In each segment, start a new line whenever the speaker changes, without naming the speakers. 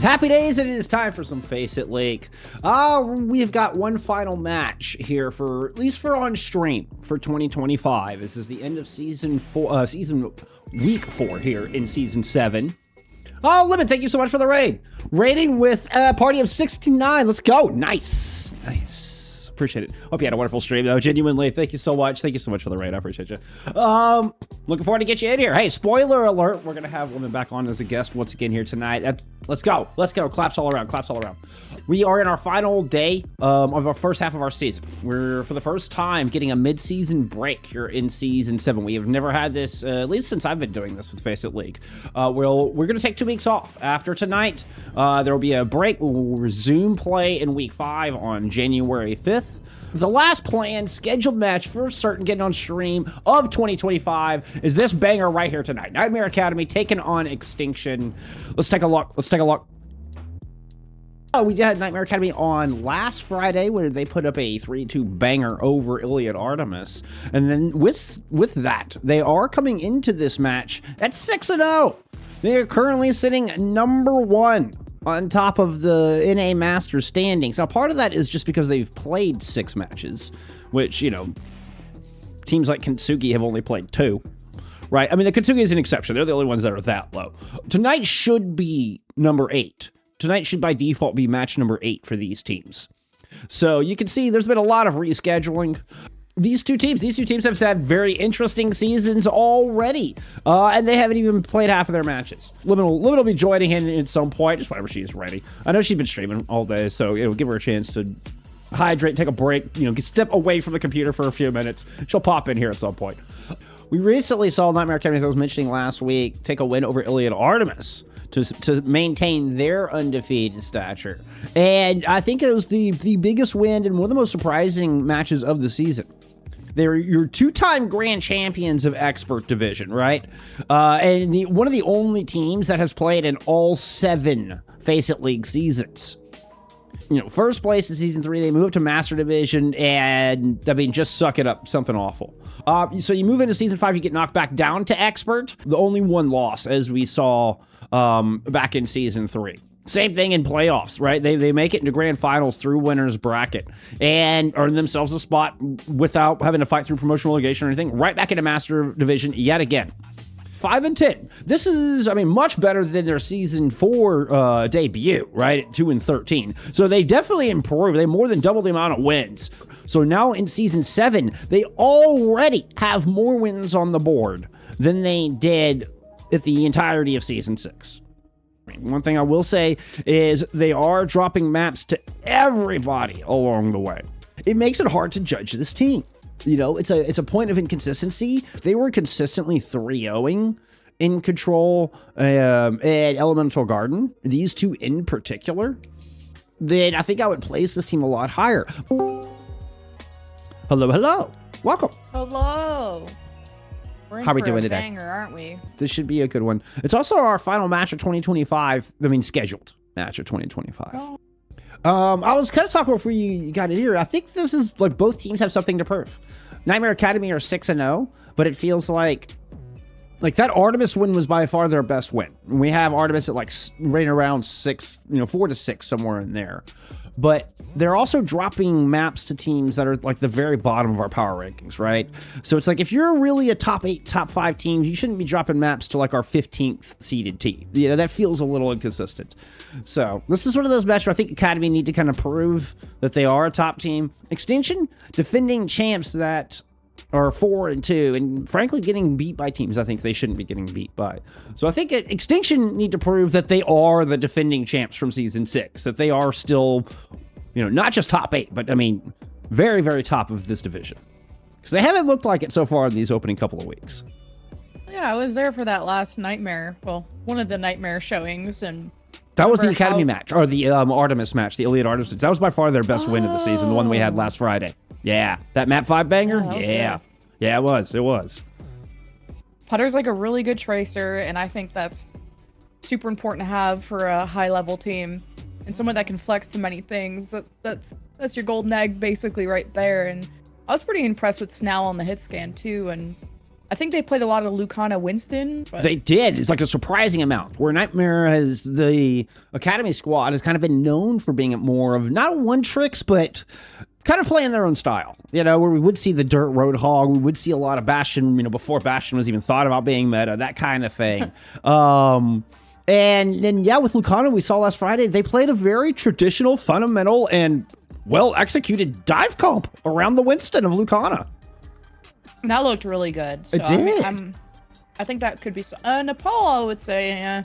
Happy days, and it is time for some FACEIT League. We've got one final match here for, at least for on stream, for 2025. This is the end of week 4 here in season 7. Oh, Lemon, thank you so much for the raid. Raiding with a party of 69. Let's go. Nice. Appreciate it. Hope you had a wonderful stream, though. Genuinely, thank you so much. Thank you so much for the raid. I appreciate you. Looking forward to get you in here. Hey, spoiler alert. We're going to have Lemon back on as a guest once again here tonight. Let's go. Let's go. Claps all around. Claps all around. We are in our final day of our first half of our season. We're, for the first time, getting a mid-season break here in Season 7. We have never had this, at least since I've been doing this with FACEIT League. We're going to take 2 weeks off. After tonight, there will be a break. We'll resume play in Week 5 on January 5th. The last planned scheduled match for certain getting on stream of 2025 is this banger right here tonight. Nightmare Academy taking on Extinction. Let's take a look. Let's take a look. We had Nightmare Academy on last Friday where they put up a 3-2 banger over Ilios Artemis. And then with that, they are coming into this match at 6-0. They are currently sitting number 1 on top of the NA Masters standings. Now, part of that is just because they've played 6 matches, which, you know, teams like Kintsugi have only played 2, right? I mean, the Kintsugi is an exception. They're the only ones that are that low. Tonight should be number 8. Tonight should by default be match number 8 for these teams. So you can see there's been a lot of rescheduling. These two teams have had very interesting seasons already, and they haven't even played half of their matches. Lemon will be joining in at some point, just whenever she's ready. I know she's been streaming all day, so it'll give her a chance to hydrate, take a break, you know, step away from the computer for a few minutes. She'll pop in here at some point. We recently saw Nightmare Academy, as I was mentioning last week, take a win over Ilios Artemis to maintain their undefeated stature. And I think it was the biggest win and one of the most surprising matches of the season. They were your 2-time grand champions of Expert Division, right? And one of the only teams that has played in all 7 FACEIT League seasons. You know, first place in Season 3, they moved to Master Division, and, I mean, just suck it up. Something awful. So you move into Season 5, you get knocked back down to Expert. The only one loss, as we saw back in Season 3. Same thing in playoffs, right? They make it into grand finals through winner's bracket and earn themselves a spot without having to fight through promotion relegation or anything, right back into Master Division yet again. 5-10. This is, I mean, much better than their Season 4 debut, right? At 2-13. So they definitely improved. They more than doubled the amount of wins. So now in Season 7, they already have more wins on the board than they did at the entirety of Season 6. One thing I will say is they are dropping maps to everybody along the way. It makes it hard to judge this team. You know, it's a point of inconsistency. If they were consistently 3-0ing in Control and Elemental Garden, these two in particular, then I think I would place this team a lot higher. Hello, hello. Welcome.
Hello. We're in
How are we
for
doing
a
today?
Banger, aren't we?
This should be a good one. It's also our final match of 2025. I mean, scheduled match of 2025.
Oh.
I was kind of talking before you got in here. I think this is like both teams have something to prove. Nightmare Academy are 6-0, but it feels like that Artemis win was by far their best win. We have Artemis at like right around 6, 4 to 6, somewhere in there. But they're also dropping maps to teams that are like the very bottom of our power rankings, right? So it's like if you're really a top 8, top 5 team, you shouldn't be dropping maps to like our 15th seeded team. You know, that feels a little inconsistent. So this is one of those matches where I think Academy need to kind of prove that they are a top team. Extinction, defending champs that are 4-2, and frankly getting beat by teams I think they shouldn't be getting beat by. So I think Extinction need to prove that they are the defending champs from Season 6, that they are still, not just top 8, but I mean, very, very top of this division. Because they haven't looked like it so far in these opening couple of weeks.
Yeah, I was there for that last Nightmare. Well, one of the Nightmare showings, and
that was the Academy match, or the Artemis match, the Ilios Artemis. That was by far their best win of the season, the one we had last Friday. Yeah, that map 5 banger? Yeah, it was.
Putter's like a really good tracer, and I think that's super important to have for a high-level team. And someone that can flex to many things. That's your golden egg, basically, right there. And I was pretty impressed with Snell on the hit scan, too. And I think they played a lot of Lucana Winston. But...
They did. It's like a surprising amount. Where Nightmare has the Academy squad has kind of been known for being more of not one tricks, but kind of playing their own style. You know, where we would see the Dirt Roadhog, we would see a lot of Bastion, you know, before Bastion was even thought about being meta, that kind of thing. And then, yeah, with Lucana, we saw last Friday, they played a very traditional, fundamental, and well-executed dive comp around the Winston of Lucana.
That looked really good. So,
It did.
I think that could be... Nepal, I would say, yeah.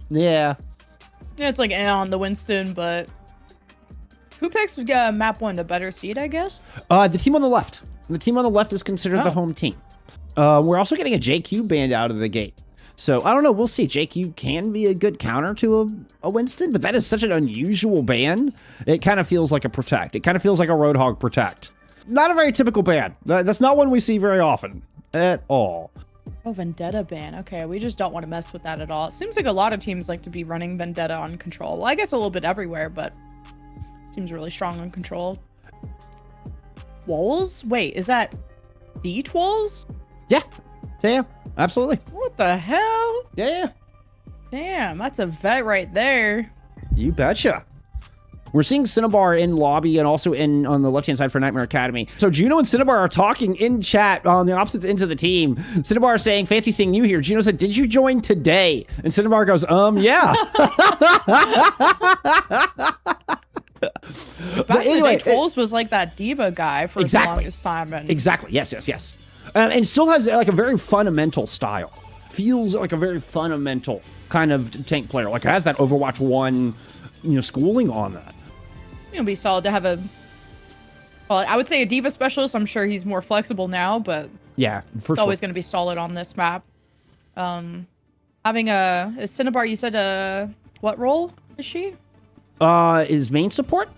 Yeah.
Yeah, it's like on the Winston, but... Who picks map 1, the better seed, I guess?
The team on the left. The team on the left is considered the home team. We're also getting a JQ band out of the gate. So, I don't know. We'll see. JQ can be a good counter to a Winston, but that is such an unusual ban. It kind of feels like a protect. It kind of feels like a Roadhog protect. Not a very typical ban. That's not one we see very often at all.
Oh, Vendetta ban. Okay, we just don't want to mess with that at all. It seems like a lot of teams like to be running Vendetta on control. Well, I guess a little bit everywhere, but seems really strong on control. Walls? Wait, is that Deet walls?
Yeah. Yeah, absolutely.
What the hell?
Yeah.
Damn, that's a vet right there.
You betcha. We're seeing Cinnabar in lobby and also on the left-hand side for Nightmare Academy. So Juno and Cinnabar are talking in chat on the opposite ends of the team. Cinnabar is saying, fancy seeing you here. Juno said, did you join today? And Cinnabar goes, yeah.
Back in the day, Trolls was like that diva guy for the longest time. And...
Exactly. Yes. And still has like a very fundamental style. Feels like a very fundamental kind of tank player. Like it has that Overwatch 1, schooling on that.
It'll be solid to have a... Well, I would say a diva specialist. I'm sure he's more flexible now, but...
Yeah, for
it's always going to be solid on this map. Having a Cinnabar, you said what role is she?
Is main support?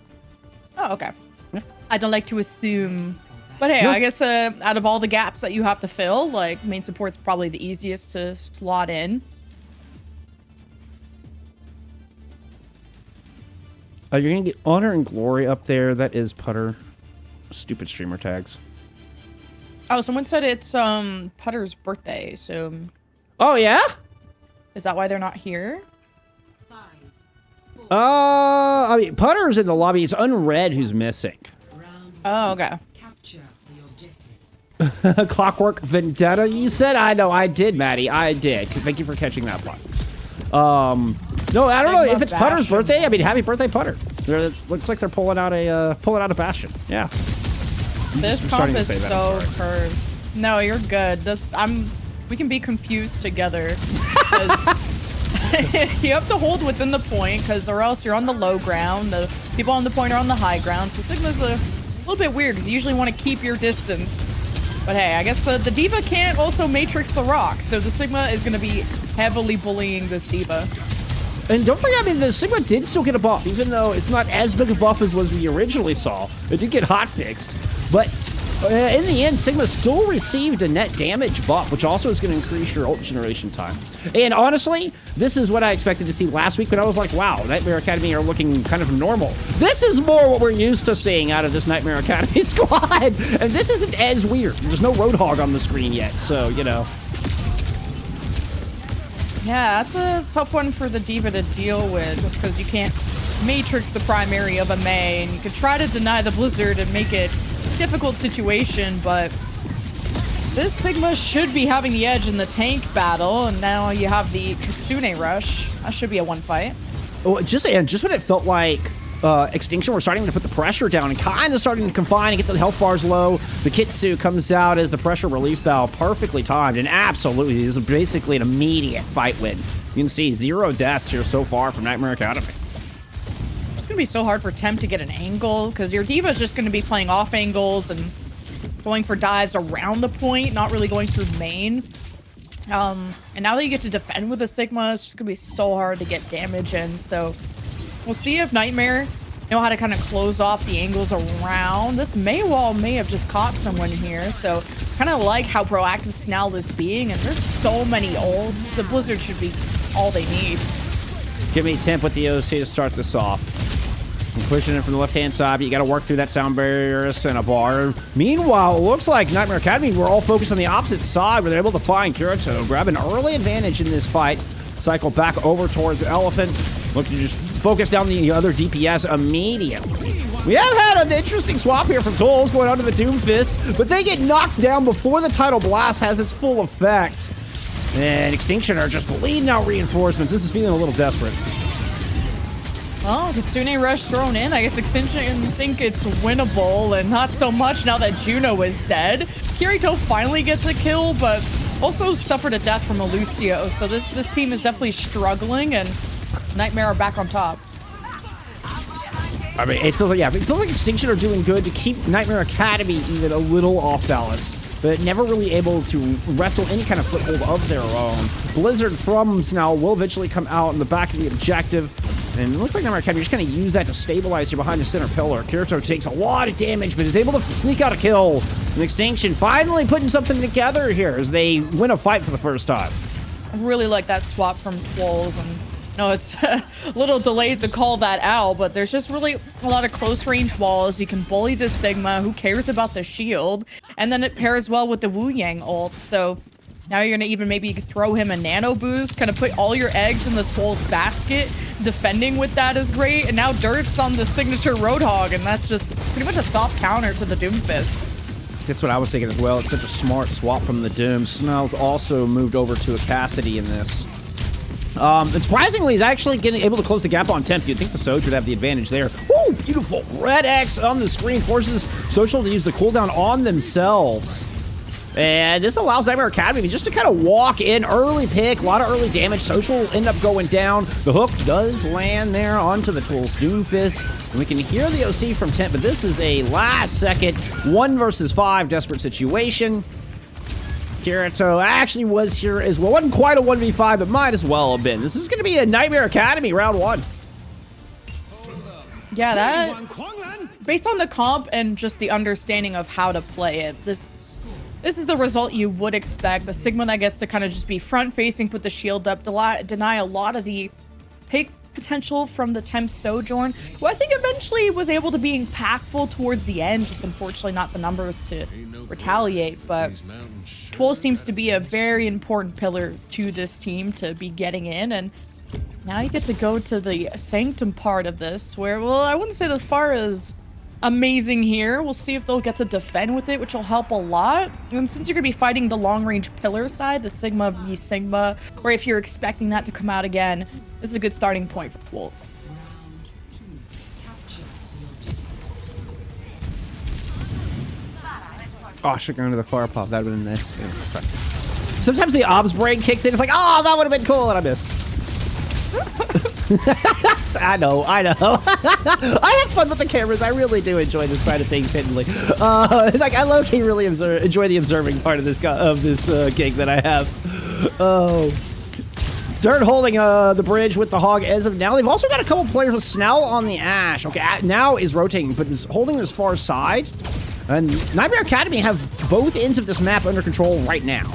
Oh, okay.
Yeah.
I don't like to assume, but hey, I guess out of all the gaps that you have to fill, like main support's probably the easiest to slot in.
You're gonna get Honor and Glory up there. That is Putter. Stupid streamer tags.
Oh, someone said it's Putter's birthday, so...
Oh, yeah?
Is that why they're not here?
I mean, Putter's in the lobby. It's Unread who's missing.
Oh, okay.
Clockwork Vendetta, you said? I know, I did, Maddie. I did. Thank you for catching that one. No, I don't know if it's Putter's birthday. I mean, happy birthday, Putter. It looks like they're pulling out a Bastion. Yeah.
This comp is so cursed. No, you're good. We can be confused together. You have to hold within the point, or else you're on the low ground. The people on the point are on the high ground. So Sigma's a little bit weird because you usually want to keep your distance. But hey, I guess the Diva can't also Matrix the Rock, so the Sigma is going to be heavily bullying this Diva.
And don't forget, I mean, the Sigma did still get a buff, even though it's not as big a buff as we originally saw. It did get hotfixed, but in the end, Sigma still received a net damage buff, which also is going to increase your ult generation time. And honestly, this is what I expected to see last week, but I was like, wow, Nightmare Academy are looking kind of normal. This is more what we're used to seeing out of this Nightmare Academy squad, and this isn't as weird. There's no Roadhog on the screen yet, so,
Yeah, that's a tough one for the Diva to deal with, just because you can't Matrix the primary of a Mei, and you could try to deny the Blizzard and make it a difficult situation, but this Sigma should be having the edge in the tank battle, and now you have the Kitsune rush. That should be a one fight.
Oh, just when it felt like Extinction were starting to put the pressure down and kind of starting to confine and get the health bars low, the Kitsu comes out as the pressure relief valve, perfectly timed, and absolutely this is basically an immediate fight win. You can see 0 deaths here so far from Nightmare Academy.
It's going to be so hard for Temp to get an angle, because your Diva's just going to be playing off angles and going for dives around the point, not really going through main. And now that you get to defend with a Sigma, it's just going to be so hard to get damage in, so we'll see if Nightmare know how to kind of close off the angles around. This Mei wall may have just caught someone here, so kind of like how proactive Snell is being, and there's so many ults. The Blizzard should be all they need.
Give me Temp with the OC to start this off. Pushing in from the left-hand side, but you got to work through that sound barrier, Cinnabar. Meanwhile, it looks like Nightmare Academy were all focused on the opposite side, where they're able to find Kirito, grab an early advantage in this fight, cycle back over towards Elephant, looking to just focus down the other DPS immediately. We have had an interesting swap here from Tools going on to the Doomfist, but they get knocked down before the Tidal Blast has its full effect. And Extinction are just bleeding out reinforcements. This is feeling a little desperate.
Well, Kitsune Rush thrown in. I guess Extinction think it's winnable, and not so much now that Juno is dead. Kirito finally gets a kill, but also suffered a death from a Lucio. So this team is definitely struggling, and Nightmare are back on top.
I mean, it feels like Extinction are doing good to keep Nightmare Academy even a little off balance, but never really able to wrestle any kind of foothold of their own. Blizzard Thrums now will eventually come out in the back of the objective, and it looks like Nightmare Academy just kind of use that to stabilize here behind the center pillar. Kirito takes a lot of damage, but is able to sneak out a kill. And Extinction finally putting something together here as they win a fight for the first time.
I really like that swap from Twolls, and no, it's a little delayed to call that out, but there's just really a lot of close range walls. You can bully the Sigma, who cares about the shield, and then it pairs well with the Wu Yang ult, so now you're gonna even maybe throw him a nano boost, kind of put all your eggs in the Twolls basket. Defending with that is great, and now Dirt's on the signature Roadhog, and that's just pretty much a soft counter to the Doomfist.
That's what I was thinking as well. It's such a smart swap from the Doom. Snell's also moved over to a Cassidy in this. And surprisingly, he's actually able to close the gap on temp. You'd think the Soj would have the advantage there. Woo, beautiful. Red X on the screen forces Social to use the cooldown on themselves. And this allows Nightmare Academy just to kind of walk in, early pick, a lot of early damage. Social will end up going down. The hook does land there onto the Tools Doomfist. And we can hear the OC from Temp, but this is a last second 1 versus 5 desperate situation. Kirito actually was here as well. Wasn't quite a 1v5, but might as well have been. This is going to be a Nightmare Academy round 1.
Yeah, that, based on the comp and just the understanding of how to play it, this is the result you would expect. The Sigma that gets to kind of just be front-facing, put the shield up, deny a lot of the pick potential from the Temp Sojourn, who I think eventually was able to be impactful towards the end, just unfortunately not the numbers to retaliate, but Twolls seems to be a very important pillar to this team to be getting in, and now you get to go to the Sanctum part of this, where, well, I wouldn't say the far is amazing here. We'll see if they'll get to defend with it, which will help a lot. And since you're going to be fighting the long-range pillar side, the Sigma v Sigma, or if you're expecting that to come out again, this is a good starting point for Twolls.
Oh, I should go into the fire pop. That would have been nice. Okay. Sometimes the obs brain kicks in. It's like, oh, that would have been cool, and I missed. I know. I have fun with the cameras. I really do enjoy this side of things hiddenly. Like, I low-key really enjoy the observing part of this gig that I have. Oh. Dirt holding the bridge with the Hog as of now. They've also got a couple players with Snell on the Ash. Okay, now is rotating, but is holding this far side. And Nightmare Academy have both ends of this map under control right now.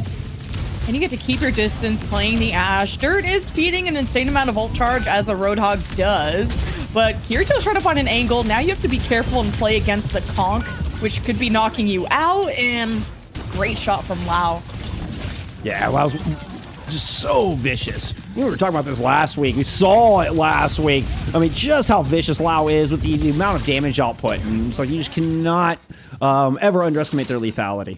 And you get to keep your distance playing the Ash. Dirt is feeding an insane amount of ult charge, as a Roadhog does. But Kirito's trying to find an angle. Now you have to be careful and play against the Conk, which could be knocking you out. And great shot from Lau.
Yeah, Lau's just so vicious. We were talking about this last week. We saw it last week. I mean, just how vicious Lau is with the amount of damage output. And it's like you just cannot ever underestimate their lethality.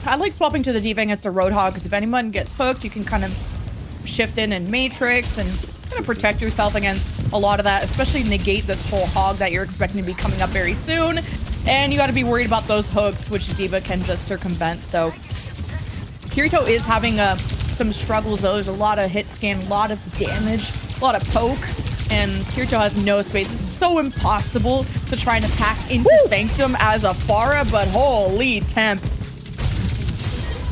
I like swapping to the D.Va against the Roadhog, because if anyone gets hooked, you can kind of shift in and Matrix and kind of protect yourself against a lot of that, especially negate this whole Hog that you're expecting to be coming up very soon. And you got to be worried about those hooks, which D.Va can just circumvent. So Kirito is having some struggles, though. There's a lot of hit scan, a lot of damage, a lot of poke, and Kirito has no space. It's so impossible to try and attack into Sanctum as a Pharah, but holy Temp.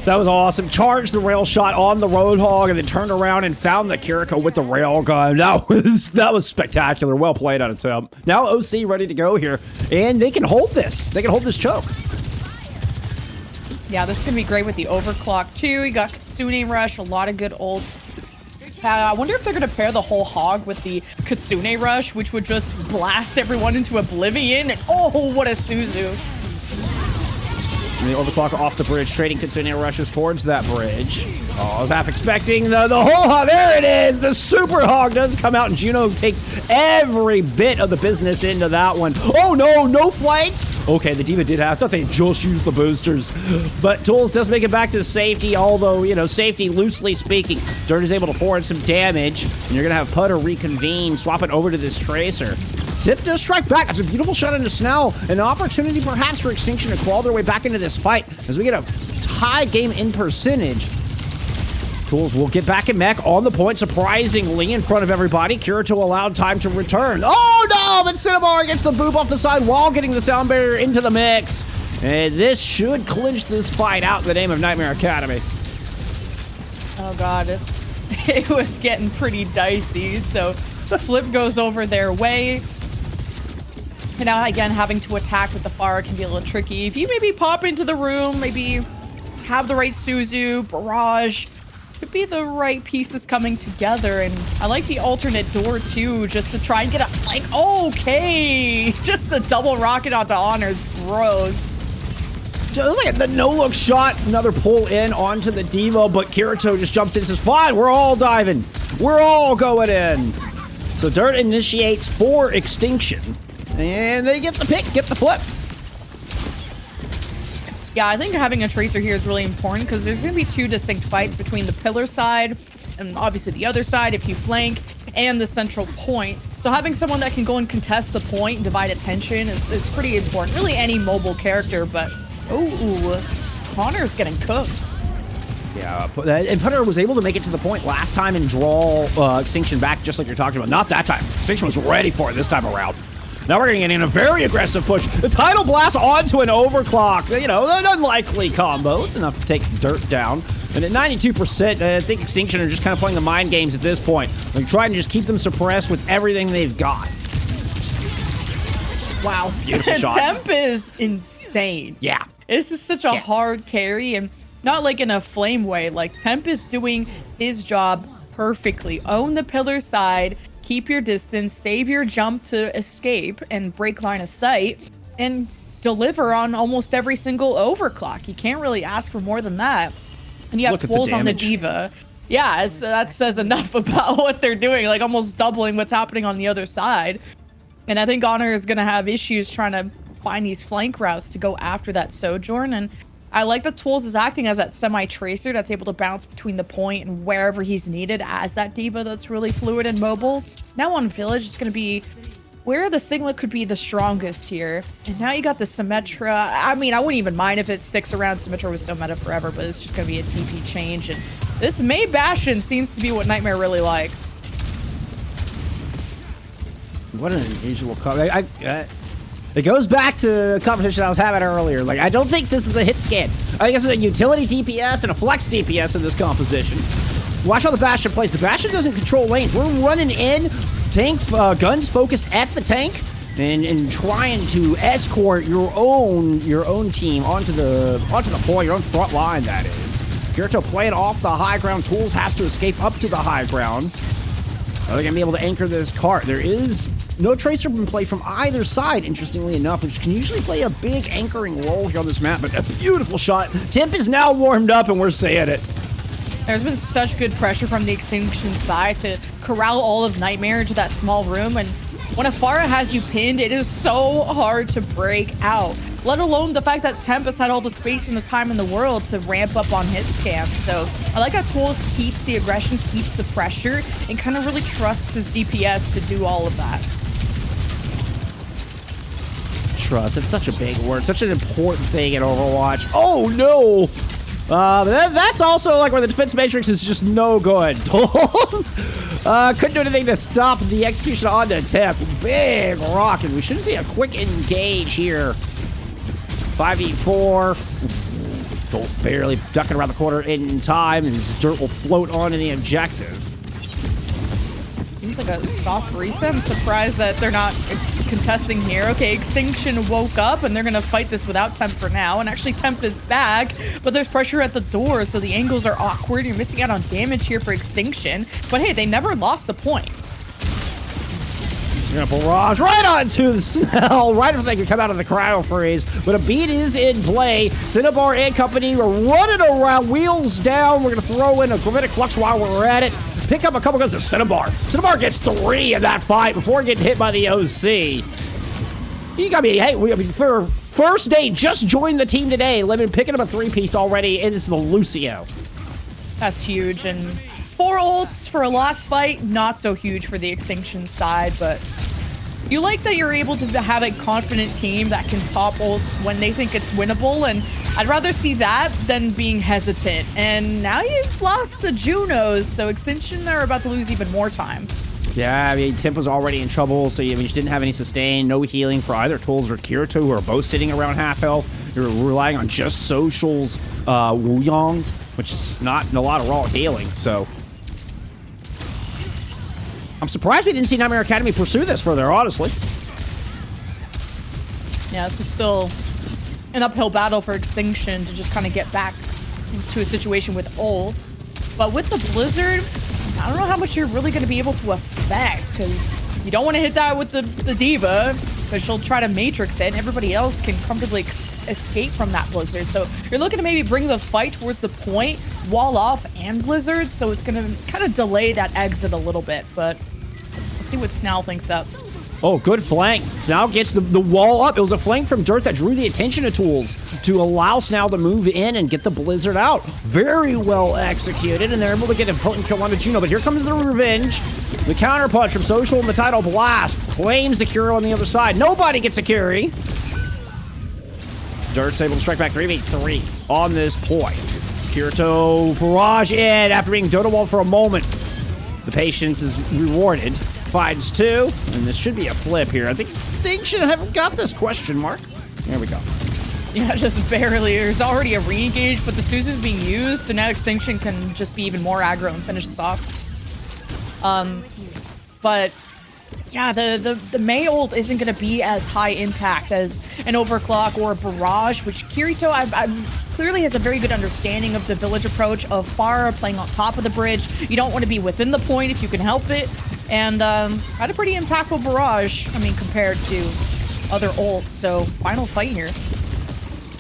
That was awesome. Charged the rail shot on the Roadhog and then turned around and found the Kiriko with the rail gun. That was spectacular. Well played on Temp. Now OC ready to go here, and they can hold this. They can hold this choke.
Yeah, this is going to be great with the overclock, too. You got Kitsune Rush, a lot of good ults. I wonder if they're going to pair the whole hog with the Kitsune Rush, which would just blast everyone into oblivion. And oh, what a Suzu.
And the overclock off the bridge, trading Kitsune rushes towards that bridge. Oh, I was half expecting the whole hog. There it is. The super hog does come out, and Juno takes every bit of the business into that one. Oh, no flight. Okay, the D.Va did have, I thought they just used the boosters. But Tools does make it back to safety, although, you know, safety loosely speaking. Dirt is able to pour in some damage, and you're going to have Putter reconvene, swap it over to this Tracer. Tip does strike back. That's a beautiful shot into Snell. An opportunity perhaps for Extinction to crawl their way back into this fight as we get a tie game in percentage. Tools will get back in mech on the point, surprisingly in front of everybody. Kirito allowed time to return. Oh no, but Cinnabar gets the boop off the side while getting the sound barrier into the mix. And this should clinch this fight out in the name of Nightmare Academy.
Oh god, it was getting pretty dicey. So the flip goes over their way. And now again, having to attack with the Pharah can be a little tricky. If you maybe pop into the room, maybe have the right Suzu, barrage, could be the right pieces coming together. And I like the alternate door too, just to try and get a flank. Okay, just the double rocket onto Honors, gross.
Just like the no-look shot, another pull in onto the D.Va, but Kirito just jumps in and says, fine, we're all diving. We're all going in. So Dirt initiates for Extinction, and they get the pick, get the flip.
Yeah, I think having a Tracer here is really important because there's going to be two distinct fights between the pillar side and obviously the other side if you flank and the central point. So having someone that can go and contest the point and divide attention is pretty important. Really any mobile character, but Connor's getting cooked.
Yeah, and Putter was able to make it to the point last time and draw Extinction back just like you're talking about. Not that time. Extinction was ready for it this time around. Now we're going to get in a very aggressive push. The Tidal Blast onto an overclock. You know, an unlikely combo. It's enough to take Dirt down. And at 92%, I think Extinction are just kind of playing the mind games at this point. Like trying to just keep them suppressed with everything they've got.
Wow.
Beautiful shot.
Temp is insane.
Yeah.
This is such a hard carry, and not like in a flame way. Like, Temp is doing his job perfectly. Own the pillar side, keep your distance, save your jump to escape and break line of sight, and deliver on almost every single overclock. You can't really ask for more than that. And you have pulls on the D.Va. Yeah, that says enough about what they're doing, like almost doubling what's happening on the other side. And I think Honor is going to have issues trying to find these flank routes to go after that Sojourn. And I like that Tools is acting as that semi-tracer that's able to bounce between the point and wherever he's needed as that D.Va that's really fluid and mobile. Now on Village, it's going to be where the Sigma could be the strongest here. And now you got the Symmetra. I mean, I wouldn't even mind if it sticks around. Symmetra was so meta forever, but it's just going to be a TP change. And this Mei Bastion seems to be what Nightmare really like.
What an unusual cover. It goes back to the competition I was having earlier. Like, I don't think this is a hit scan. I think this is a utility DPS and a flex DPS in this composition. Watch how the Bastion plays. The Bastion doesn't control lanes. We're running in, tanks, guns focused at the tank, and trying to escort your own team onto the point, your own front line, that is. Kirito playing off the high ground. Tools has to escape up to the high ground. Are they going to be able to anchor this cart? There is no Tracer in play from either side, interestingly enough, which can usually play a big anchoring role here on this map, but a beautiful shot. Temp is now warmed up, and we're saying it.
There's been such good pressure from the Extinction side to corral all of Nightmare into that small room, and when a Pharah has you pinned, it is so hard to break out, let alone the fact that Temp has had all the space and the time in the world to ramp up on hit scans. So I like how Tools keeps the aggression, keeps the pressure, and kind of really trusts his DPS to do all of that.
Trust, it's such a big word, such an important thing in Overwatch. Oh no! That's also like where the defense matrix is just no good. Couldn't do anything to stop the execution on the Temp. Big rock, and we should see a quick engage here. 5v4. Tools barely ducking around the corner in time, and his Dirt will float on to the objective.
Seems like a soft reset. I'm surprised that they're not contesting here. Okay, Extinction woke up, and they're going to fight this without Temp for now. And actually, Temp is back, but there's pressure at the door, so the angles are awkward. You're missing out on damage here for Extinction. But hey, they never lost the point.
You're gonna barrage right onto the cell, right after they can come out of the cryo freeze. But a beat is in play. Cinnabar and company are running around, wheels down. We're gonna throw in a Gravitic Flux while we're at it. Pick up a couple guns to Cinnabar. Cinnabar gets 3 in that fight before getting hit by the OC. You gotta be, hey, for first day, just joined the team today. Lemon picking up a 3-piece already, and it's the Lucio.
That's huge, and 4 ults for a last fight, not so huge for the Extinction side, but you like that you're able to have a confident team that can pop ults when they think it's winnable, and I'd rather see that than being hesitant. And now you've lost the Junos, so Extinction are about to lose even more time.
Yeah, I mean, Temp was already in trouble, so you just didn't have any sustain, no healing for either Tools or Kirito, who are both sitting around half health. You're relying on just Social's Wuyong, which is just not a lot of raw healing, so I'm surprised we didn't see Nightmare Academy pursue this further, honestly.
Yeah, this is still an uphill battle for Extinction to just kind of get back into a situation with ults. But with the Blizzard, I don't know how much you're really going to be able to affect, because you don't want to hit that with the Diva, because she'll try to Matrix it, and everybody else can comfortably escape from that Blizzard. So you're looking to maybe bring the fight towards the point, wall off, and Blizzard, so it's going to kind of delay that exit a little bit, but we'll see what Snell thinks up.
Oh, good flank. Snell gets the wall up. It was a flank from Dirt that drew the attention of Tools to allow Snell to move in and get the Blizzard out. Very well executed, and they're able to get a potent kill on the Juno. But here comes the revenge. The counter punch from Social and the Tidal Blast claims the Curie on the other side. Nobody gets a Curie. Dirt's able to strike back 3v3 on this point. Kirito barrage in after being Dodo-walled for a moment. The patience is rewarded. Finds 2, and this should be a flip here. I think Extinction haven't got this question mark. There we go.
Yeah, just barely. There's already a re-engage, but the Suzu's being used, so now Extinction can just be even more aggro and finish this off. But yeah, the Mei ult isn't going to be as high impact as an Overclock or a Barrage, which Kirito clearly has a very good understanding of the village approach of Pharah playing on top of the bridge. You don't want to be within the point if you can help it. And had a pretty impactful Barrage, I mean, compared to other ults. So final fight here.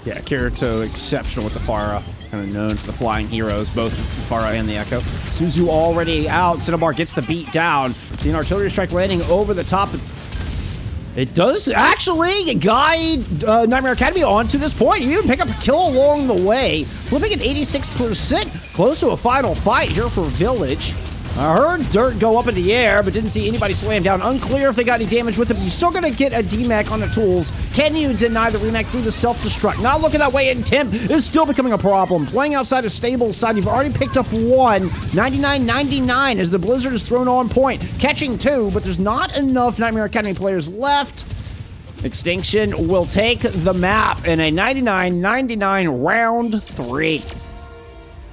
Yeah, Kirito exceptional with the Pharah. Kind of known for the flying heroes, both the Pharah and the Echo. Suzu already out. Cinnabar gets the beat down. See an artillery strike landing over the top. It does actually guide Nightmare Academy on to this point. You even pick up a kill along the way. Flipping at 86%. Close to a final fight here for Village. I heard Dirt go up in the air, but didn't see anybody slam down. Unclear if they got any damage with it. You're still going to get a DMAC on the Tools. Can you deny the remake through the self-destruct? Not looking that way, and Temp is still becoming a problem. Playing outside of stable side, you've already picked up 1. 99-99 as the Blizzard is thrown on point. Catching 2, but there's not enough Nightmare Academy players left. Extinction will take the map in a 99-99 round 3.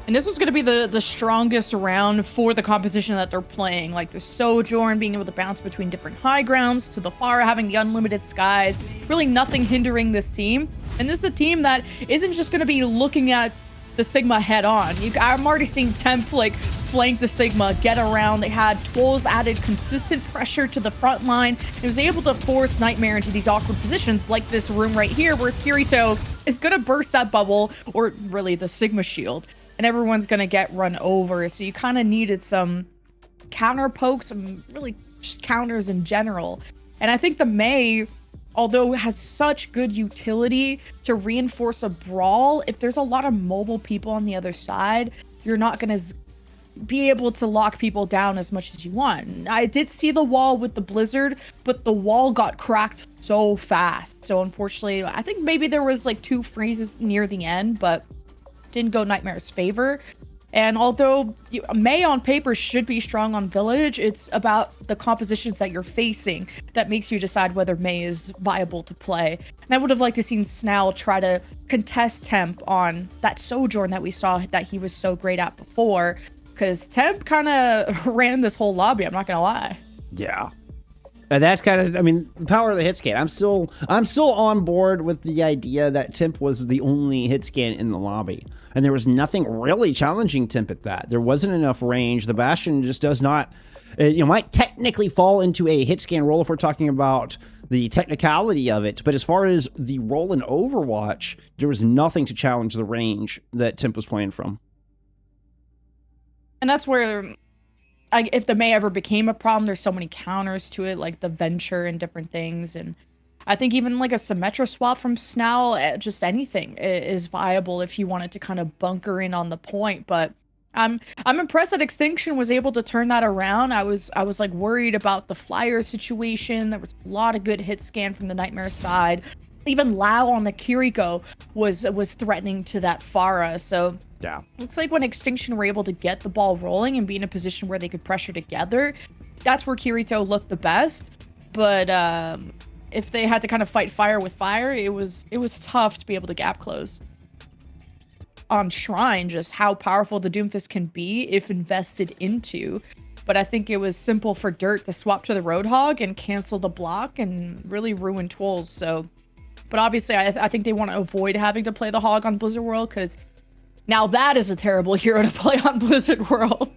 And this was going to be the strongest round for the composition that they're playing. Like the Sojourn being able to bounce between different high grounds, to the Pharah having the unlimited skies. Really nothing hindering this team. And this is a team that isn't just going to be looking at the Sigma head on. I'm already seeing Temp like flank the Sigma, get around. They had Tools added consistent pressure to the front line. It was able to force Nightmare into these awkward positions like this room right here where Kirito is going to burst that bubble, or really the Sigma shield. And everyone's going to get run over. So you kind of needed some counter pokes, some really just counters in general. And I think the Mei, although it has such good utility to reinforce a brawl, if there's a lot of mobile people on the other side, you're not going to be able to lock people down as much as you want. I did see the wall with the Blizzard, but the wall got cracked so fast. So unfortunately, I think maybe there was like 2 freezes near the end, but didn't go Nightmare's favor. And although Mei on paper should be strong on Village, it's about the compositions that you're facing that makes you decide whether Mei is viable to play. And I would have liked to seen Snell try to contest Temp on that Sojourn that we saw that he was so great at before, because Temp kind of ran this whole lobby, I'm not gonna lie.
Yeah. And that's kind of, I mean, the power of the hit scan. I'm still on board with the idea that Temp was the only hit scan in the lobby. And there was nothing really challenging Temp at that. There wasn't enough range. The Bastion just does not, might technically fall into a hit scan role if we're talking about the technicality of it. But as far as the role in Overwatch, there was nothing to challenge the range that Temp was playing from.
And that's where, if the May ever became a problem, there's so many counters to it, like the Venture and different things. And I think even like a Symmetra swap from Snell, just anything is viable if you wanted to kind of bunker in on the point. But I'm impressed that Extinction was able to turn that around. I was like worried about the Flyer situation. There was a lot of good hit scan from the Nightmare side. Even Lau on the Kiriko was threatening to that Pharah. So
yeah,
looks like when Extinction were able to get the ball rolling and be in a position where they could pressure together, that's where Kirito looked the best. But if they had to kind of fight fire with fire, it was tough to be able to gap close. On Shrine, just how powerful the Doomfist can be if invested into. But I think it was simple for Dirt to swap to the Roadhog and cancel the block and really ruin Twolz. So, but obviously I think they want to avoid having to play the Hog on Blizzard World, because now that is a terrible hero to play on Blizzard World.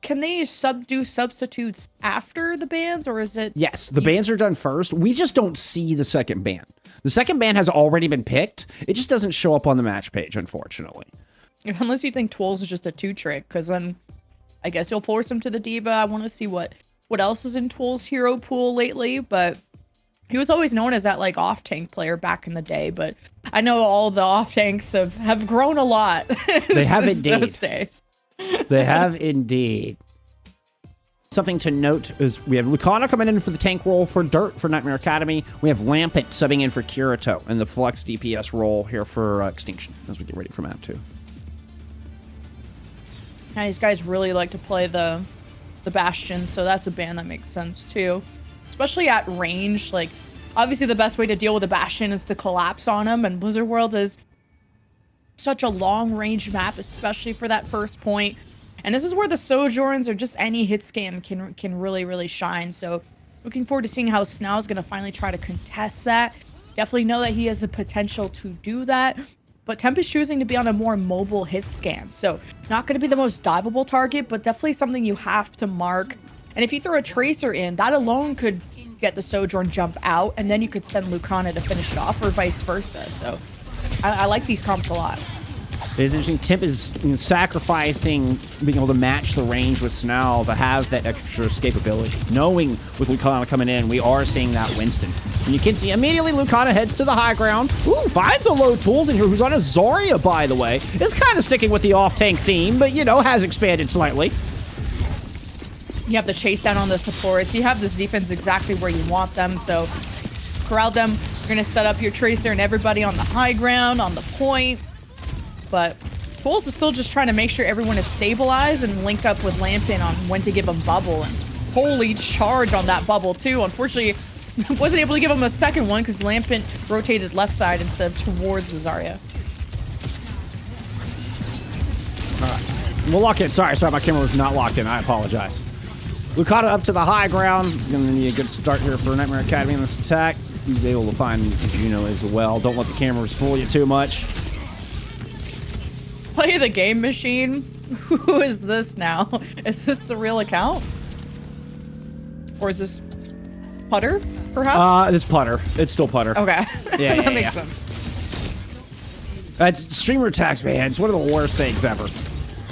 Can they do substitutes after the bans, or is it?
Yes, the bans are done first. We just don't see the second ban. The second ban has already been picked. It just doesn't show up on the match page, unfortunately.
Unless you think Twolz is just a 2-trick, because then I guess you'll force him to the Diva. I want to see what else is in Twolz hero pool lately, but he was always known as that like off-tank player back in the day, but I know all the off-tanks have grown a lot.
They have indeed.
Those days.
They have indeed. Something to note is we have Lucana coming in for the tank role for Dirt for Nightmare Academy. We have Lampent subbing in for Kirito in the Flex DPS role here for Extinction as we get ready for map 2.
Yeah, these guys really like to play the Bastion, so that's a ban that makes sense too. Especially at range, like obviously the best way to deal with a Bastion is to collapse on him, and Blizzard World is such a long range map, especially for that first point. And this is where the Sojourns or just any hit scan can really shine. So looking forward to seeing how Snow's going to finally try to contest that. Definitely know that he has the potential to do that. But Temp is choosing to be on a more mobile hit scan. So not going to be the most diveable target, but definitely something you have to mark. And if you throw a Tracer in, that alone could get the Sojourn jump out, and then you could send Lucana to finish it off, or vice versa. So I like these comps a lot.
It is interesting. Temp is sacrificing being able to match the range with Snell to have that extra escapability. Knowing with Lucana coming in, we are seeing that Winston. And you can see immediately Lucana heads to the high ground. Ooh, finds a low tools in here, who's on a Zarya, by the way. Is kind of sticking with the off-tank theme, but, has expanded slightly.
You have the chase down on the supports. You have this defense exactly where you want them, so corral them. You're going to set up your Tracer and everybody on the high ground, on the point. But Twolz is still just trying to make sure everyone is stabilized and link up with Lampin on when to give him bubble. And holy charge on that bubble too. Unfortunately, wasn't able to give him a second one because Lampin rotated left side instead of towards the Zarya.
All right, we'll lock in. Sorry, my camera was not locked in. I apologize. Lucana up to the high ground. Gonna need a good start here for Nightmare Academy in this attack. He's able to find Juno as well. Don't let the cameras fool you too much.
Play the game machine? Who is this now? Is this the real account? Or is this Putter, perhaps?
It's Putter. It's still Putter.
Okay.
Yeah,
that makes sense.
That's streamer attacks, man. It's one of the worst things ever.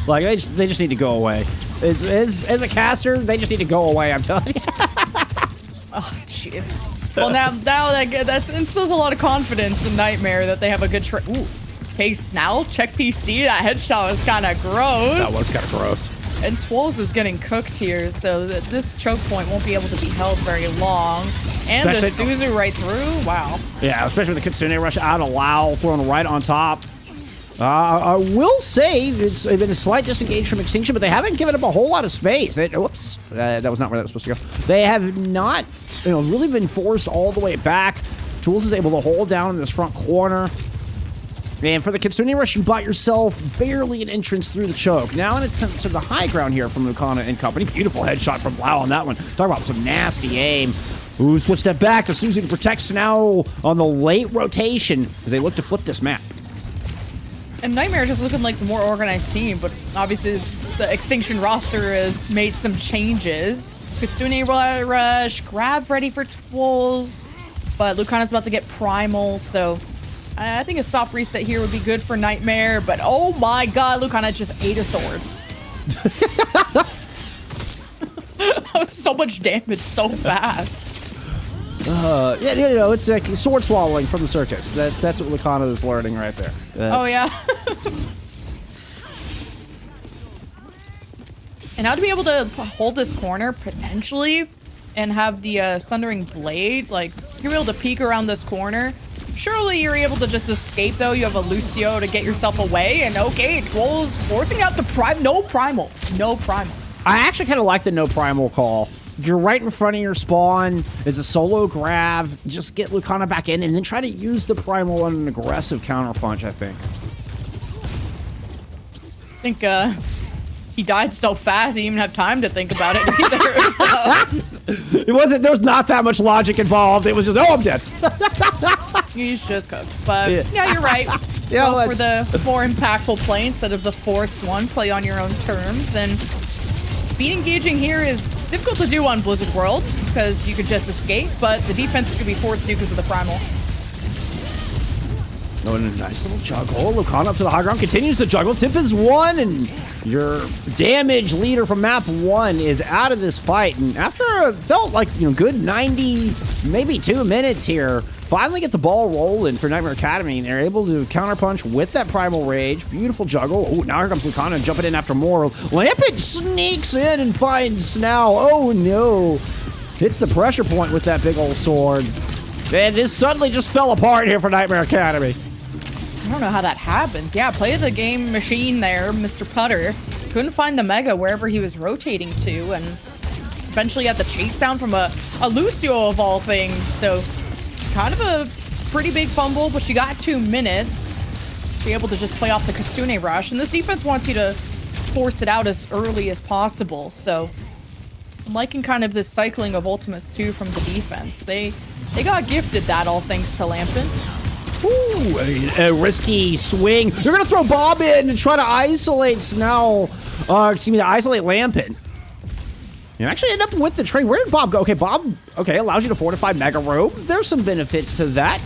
Like, they just need to go away. As a caster, they just need to go away, I'm telling you.
Oh, jeez. Well, now that instills a lot of confidence in Nightmare that they have a good Ooh. Hey, Snell, check PC. That headshot was kind of gross.
That was kind of gross.
And Twolz is getting cooked here, so this choke point won't be able to be held very long. And especially, the Suzu right through. Wow. Yeah,
especially with the Kitsune rush out of Lao, thrown right on top. I will say it's been a slight disengage from Extinction, but they haven't given up a whole lot of space. Whoops, that was not where that was supposed to go. They have not, really been forced all the way back. Twolz is able to hold down in this front corner. And for the Kitsune Rush, you bought yourself barely an entrance through the choke. Now an attempt to the high ground here from Lucana and company. Beautiful headshot from Blau on that one. Talk about some nasty aim. Ooh, switch step back. The Susan protects now on the late rotation as they look to flip this map.
And Nightmare just looking like the more organized team, but obviously the Extinction roster has made some changes. Kitsune Rush, grab ready for Twills, but Lucana's about to get Primal, so I think a stop reset here would be good for Nightmare, but oh my god, Lucana just ate a sword. That was so much damage so fast.
Yeah, you know, it's like sword swallowing from the circus. That's what Lucana is learning right there.
Oh yeah. And now to be able to hold this corner potentially and have the Sundering Blade, like you're able to peek around this corner. Surely you're able to just escape though. You have a Lucio to get yourself away, and okay, Twills forcing out the no primal.
I actually kind of like the no primal call. You're right in front of your spawn. It's a solo grab. Just get Lucana back in and then try to use the primal on an aggressive counter punch, I think.
I think he died so fast he didn't even have time to think about it either.
There was not that much logic involved. It was just, oh, I'm dead.
He's just cooked. But yeah, you're right.
Yeah,
go for the more impactful play instead of the forced one. Play on your own terms. And speed engaging here is difficult to do on Blizzard World because you could just escape, but the defense could be forced to because of the primal.
Oh, and a nice little juggle. Lucana up to the high ground, continues to juggle. Tip is one, and your damage leader from map 1 is out of this fight. And after it felt like, you know, good 90, maybe 2 minutes here, finally get the ball rolling for Nightmare Academy. And they're able to counterpunch with that Primal Rage. Beautiful juggle. Oh, now here comes Lucana jumping in after more. Lampet sneaks in and finds now. Oh, no. Hits the pressure point with that big old sword. And this suddenly just fell apart here for Nightmare Academy.
I don't know how that happens. Yeah, play the game machine there, Mr. Putter. Couldn't find the Mega wherever he was rotating to, and eventually had the chase down from a Lucio of all things. So kind of a pretty big fumble, but you got 2 minutes to be able to just play off the Kitsune Rush. And this defense wants you to force it out as early as possible. So I'm liking kind of this cycling of ultimates too from the defense. They got gifted that, all thanks to Lampin.
Ooh, a risky swing. They're going to throw Bob in and try to isolate isolate Lampin. You actually end up with the trade. Where did Bob go? Okay, Bob, allows you to fortify Mega Robe. There's some benefits to that.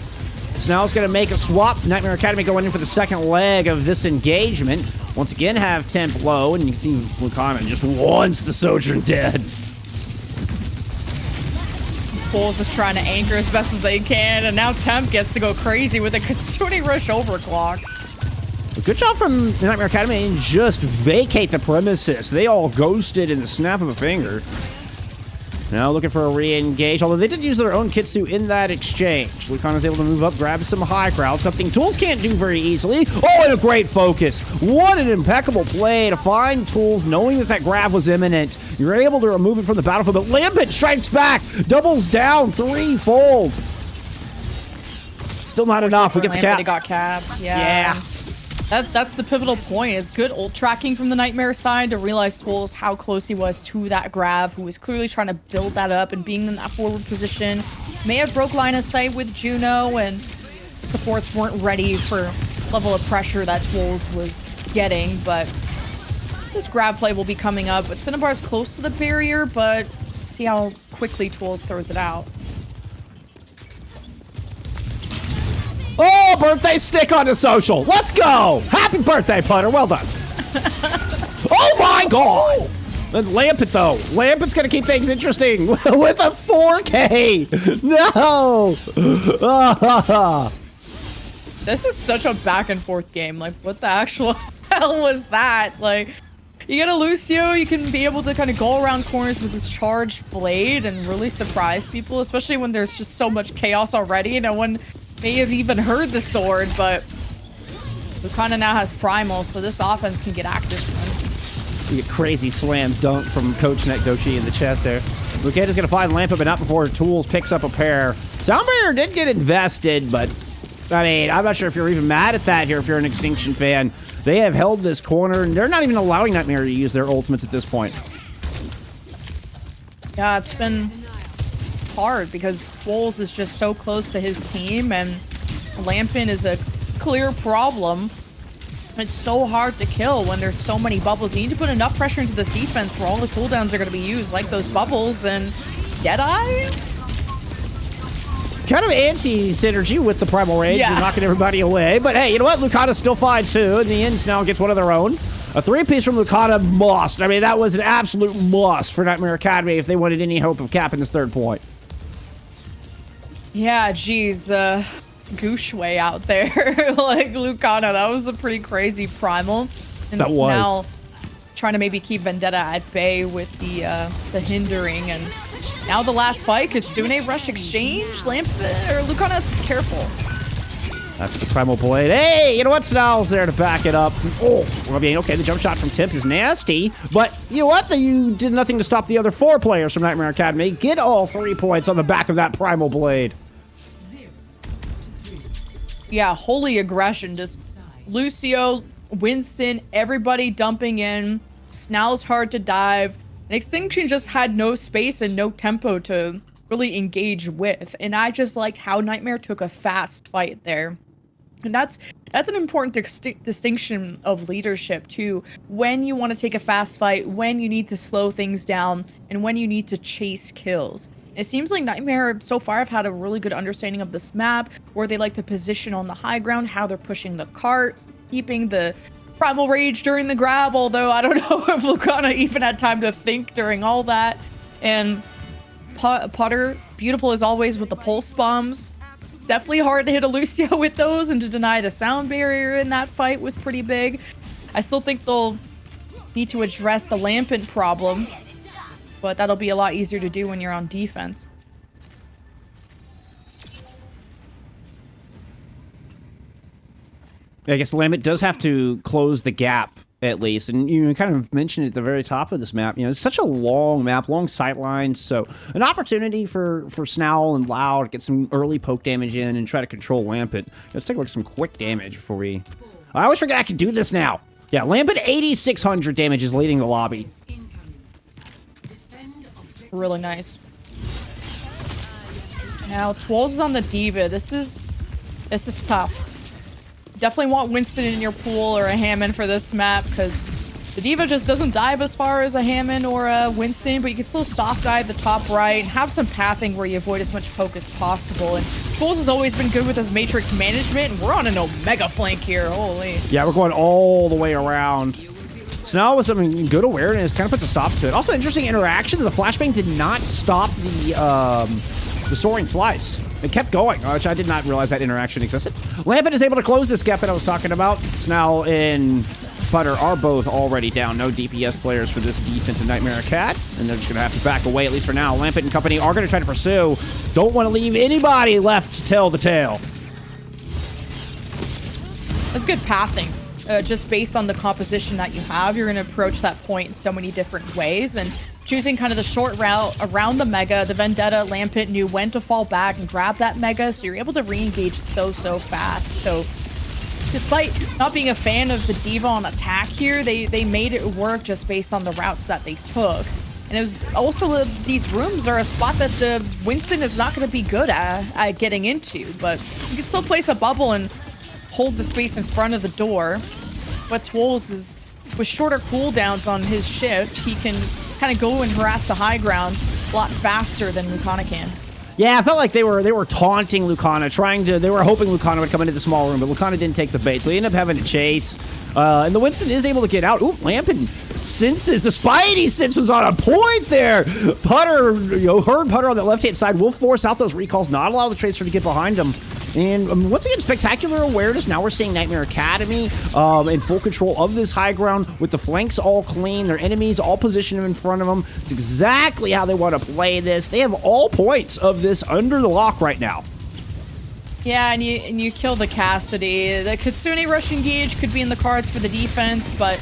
So now it's going to make a swap. Nightmare Academy going in for the second leg of this engagement. Once again, have temp low, and you can see Lucana just wants the Sojourn dead.
Bulls is trying to anchor as best as they can, and now Temp gets to go crazy with a Kitsune Rush overclock.
Good job from the Nightmare Academy and just vacate the premises. They all ghosted in the snap of a finger. Now looking for a re-engage, although they did use their own Kitsu in that exchange. Lucana's able to move up, grab some high ground, something Tools can't do very easily. Oh, and a great focus. What an impeccable play to find Tools, knowing that grab was imminent. You're able to remove it from the battlefield, but Lampet strikes back, doubles down threefold. Still not enough. We get the cap.
He got capped. Yeah. That's the pivotal point. It's good ult tracking from the Nightmare side to realize Tools how close he was to that grab, who was clearly trying to build that up and being in that forward position. May have broke line of sight with Juno, and supports weren't ready for level of pressure that Tools was getting, but this grab play will be coming up. But Cinnabar's close to the barrier, but see how quickly Tools throws it out.
Oh, birthday stick on the social. Let's go. Happy birthday, Putter. Well done. Oh, my God. And Lampet, though. Lampet's going to keep things interesting with a 4K. No.
This is such a back and forth game. Like, what the actual hell was that? Like, you get a Lucio, you can be able to kind of go around corners with this charged blade and really surprise people, especially when there's just so much chaos already. No one may have even heard the sword, but Lucana now has Primal, so this offense can get active soon.
You get crazy slam dunk from Coach Nekdochi in the chat there. Lucado's going to find Lampet, but not before Tools picks up a pair. Soundbarrier did get invested, but I mean, I'm not sure if you're even mad at that here if you're an Extinction fan. They have held this corner, and they're not even allowing Nightmare to use their ultimates at this point.
Yeah, it's been hard because Wolves is just so close to his team, and Lampin is a clear problem. It's so hard to kill when there's so many bubbles. You need to put enough pressure into this defense where all the cooldowns are going to be used, like those bubbles, and Deadeye?
Kind of anti-synergy with the Primal Rage.
Yeah.
You're knocking everybody away. But hey, you know what? Lucana still finds too. In the end, now gets one of their own. A 3-piece from Lucana must. I mean, that was an absolute must for Nightmare Academy if they wanted any hope of capping this third point.
Yeah, geez. Goosh way out there. Like, Lucana, that was a pretty crazy Primal. And
that was.
Now trying to maybe keep Vendetta at bay with the hindering, and now the last fight, Kitsune rush exchange? Lucana has to be careful.
That's the Primal Blade. Hey, you know what? Snow's there to back it up. Oh, I mean, okay, the jump shot from Timp is nasty, but you know what? You did nothing to stop the other 4 players from Nightmare Academy. Get all 3 points on the back of that Primal Blade.
Yeah, holy aggression. Just Lucio, Winston, everybody dumping in. Snow's hard to dive. And Extinction just had no space and no tempo to really engage with. And I just liked how Nightmare took a fast fight there. And that's an important distinction of leadership too. When you want to take a fast fight, when you need to slow things down, and when you need to chase kills. It seems like Nightmare so far have had a really good understanding of this map, where they like to position on the high ground, how they're pushing the cart, keeping the Primal Rage during the grab, although I don't know if Lucana even had time to think during all that. And Potter, beautiful as always with the pulse bombs. Definitely hard to hit a Lucio with those, and to deny the sound barrier in that fight was pretty big. I still think they'll need to address the Lampent problem, but that'll be a lot easier to do when you're on defense.
I guess Lambert does have to close the gap, at least. And you kind of mentioned at the very top of this map, you know, it's such a long map, long sight lines. So an opportunity for Snowl and Loud to get some early poke damage in and try to control Lampent. Let's take a look at some quick damage before we... I always forget I can do this now. Yeah, Lampent 8,600 damage is leading the lobby.
Really nice. Now, Twolz is on the Diva. This is tough. Definitely want Winston in your pool or a Hammond for this map, because the Diva just doesn't dive as far as a Hammond or a Winston, but you can still soft dive the top right and have some pathing where you avoid as much poke as possible. And Twolz has always been good with his Matrix management, and we're on an Omega flank here. Holy.
Yeah, we're going all the way around. Snow with some good awareness kind of puts a stop to it. Also, interesting interaction. The flashbang did not stop the soaring slice. It kept going, which I did not realize that interaction existed. Lampent is able to close this gap that I was talking about. Snow and Putter are both already down. No DPS players for this defense in Nightmare Cat, and they're just going to have to back away, at least for now. Lampent and company are going to try to pursue. Don't want to leave anybody left to tell the tale.
That's good pathing. Just based on the composition that you have, you're going to approach that point in so many different ways, and choosing kind of the short route around the Mega, the Vendetta, Lampent knew when to fall back and grab that Mega, so you're able to re-engage so fast. So despite not being a fan of the Diva on attack here, they made it work just based on the routes that they took. And it was also, these rooms are a spot that the Winston is not going to be good at getting into, but you can still place a bubble and hold the space in front of the door. But Twolz is, with shorter cooldowns on his shift, he can kind of go and harass the high ground a lot faster than Lucana can.
Yeah, I felt like they were taunting Lucana, they were hoping Lucana would come into the small room, but Lucana didn't take the bait, so he ended up having to chase. And the Winston is able to get out. Ooh, Lampent senses. The Spidey sense was on a point there. Putter, heard Putter on the left-hand side will force out those recalls, not allow the Tracer to get behind him. And once again, spectacular awareness. Now we're seeing Nightmare Academy in full control of this high ground with the flanks all clean, their enemies all positioned in front of them. It's exactly how they want to play this. They have all points of this under the lock right now.
Yeah, and you kill the Cassidy. The Kitsune rush engage could be in the cards for the defense, but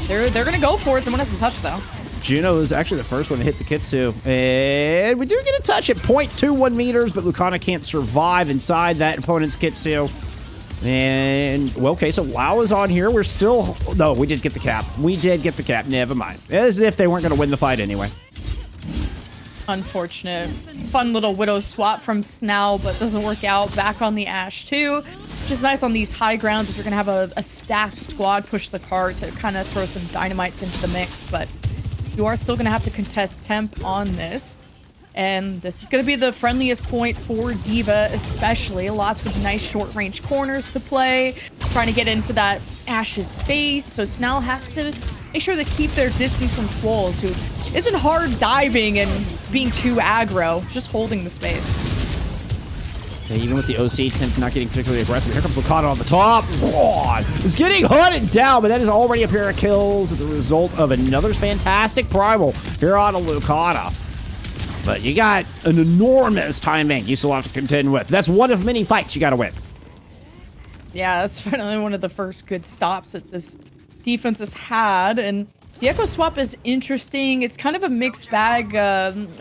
they're gonna go for it. Someone has to touch though.
Juno is actually the first one to hit the Kitsu. And we do get a touch at 0.21 meters, but Lucana can't survive inside that opponent's Kitsu. And, well, okay, so WoW is on here. We're still... No, we did get the cap. We did get the cap. Never mind. As if they weren't going to win the fight anyway.
Unfortunate. Fun little Widow swap from Snao, but doesn't work out. Back on the Ashe, too. Which is nice on these high grounds if you're going to have a stacked squad push the cart to kind of throw some dynamites into the mix. But you are still going to have to contest temp on this. And this is going to be the friendliest point for D.Va, especially. Lots of nice short-range corners to play. Trying to get into that Ashe's face. So Snell has to make sure they keep their distance from Twolz, who isn't hard diving and being too aggro, just holding the space.
Yeah, even with the OC, Temp not getting particularly aggressive. Here comes Lucana on the top. God, it's getting hunted down, but that is already a pair of kills as a result of another fantastic primal here on a Lucana. But you got an enormous time bank you still have to contend with. That's one of many fights you got to win.
Yeah, that's finally one of the first good stops that this defense has had. And the Echo swap is interesting. It's kind of a mixed bag,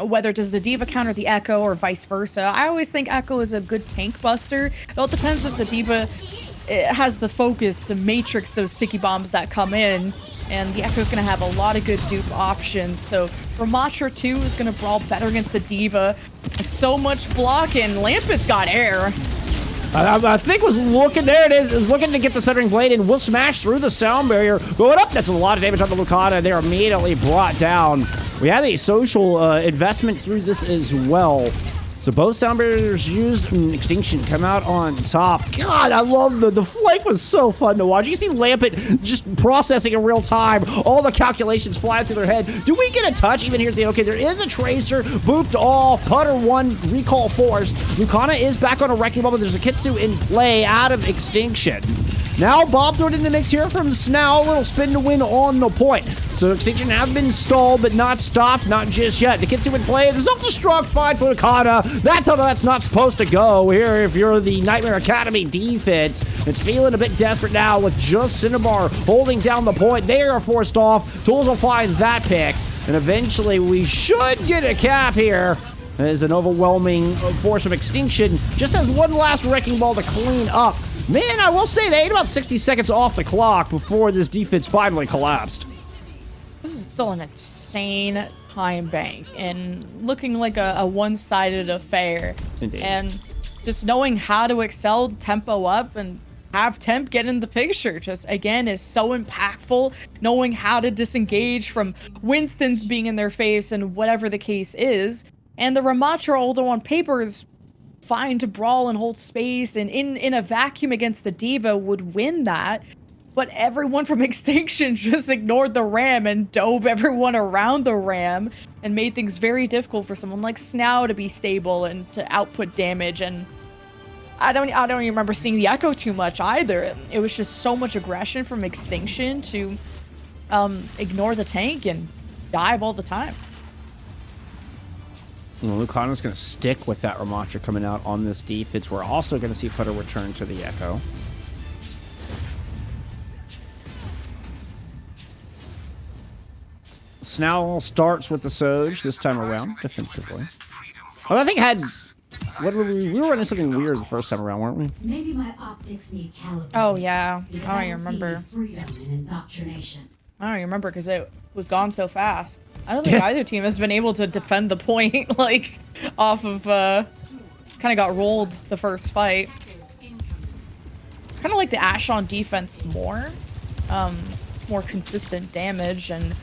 whether does the D.Va counter the Echo or vice versa. I always think Echo is a good tank buster. It all depends if the D.Va has the focus to matrix those sticky bombs that come in. And the Echo's going to have a lot of good dupe options. So Ramatra 2 is going to brawl better against the D.Va. So much block, and Lampet's got air.
I think was looking, there it is looking to get the centering blade and will smash through the sound barrier. Going up, that's a lot of damage on the Lucana. They're immediately brought down. We had a social investment through this as well. So both sound barriers used in Extinction come out on top. God, I love the flank was so fun to watch. You can see Lampet just processing in real time. All the calculations flying through their head. Do we get a touch even here at the okay? There is a tracer, booped off, putter 1, recall forced. Lucana is back on a wrecking ball, but there's a Kitsu in play out of Extinction. Now Bob thrown in the mix here from Snow. A little spin to win on the point. So Extinction have been stalled, but not stopped, not just yet. The Kitsu in play. The self-destruct fight for Lucana. That's how that's not supposed to go here if you're the Nightmare Academy defense. It's feeling a bit desperate now with just Cinnabar holding down the point. They are forced off. Tools will find that pick. And eventually we should get a cap here. As an overwhelming force of Extinction just has one last wrecking ball to clean up. Man, I will say they had about 60 seconds off the clock before this defense finally collapsed.
This is still an insane time bank and looking like a one-sided affair.
Indeed.
And just knowing how to excel tempo up and have temp get in the picture just again is so impactful. Knowing how to disengage from Winston's being in their face and whatever the case is. And the Ramatra, although on paper is fine to brawl and hold space and in a vacuum against the D.Va would win that, but everyone from Extinction just ignored the ram and dove everyone around the ram and made things very difficult for someone like Snow to be stable and to output damage. And I don't even remember seeing the Echo too much either. It was just so much aggression from Extinction to ignore the tank and dive all the time.
Well, Lucana's going to stick with that Ramatra coming out on this defense. We're also going to see Putter return to the Echo. Snow starts with the Soj this time around, defensively. Oh, I think we were running something weird the first time around, weren't we?
Maybe my optics need calibrating.
Oh, yeah. I don't
see
remember.
freedom and indoctrination.
I don't remember because it was gone so fast. I don't think either team has been able to defend the point, like, off of, kind of got rolled the first fight. Kind of like the Ashe on defense more. More consistent damage, and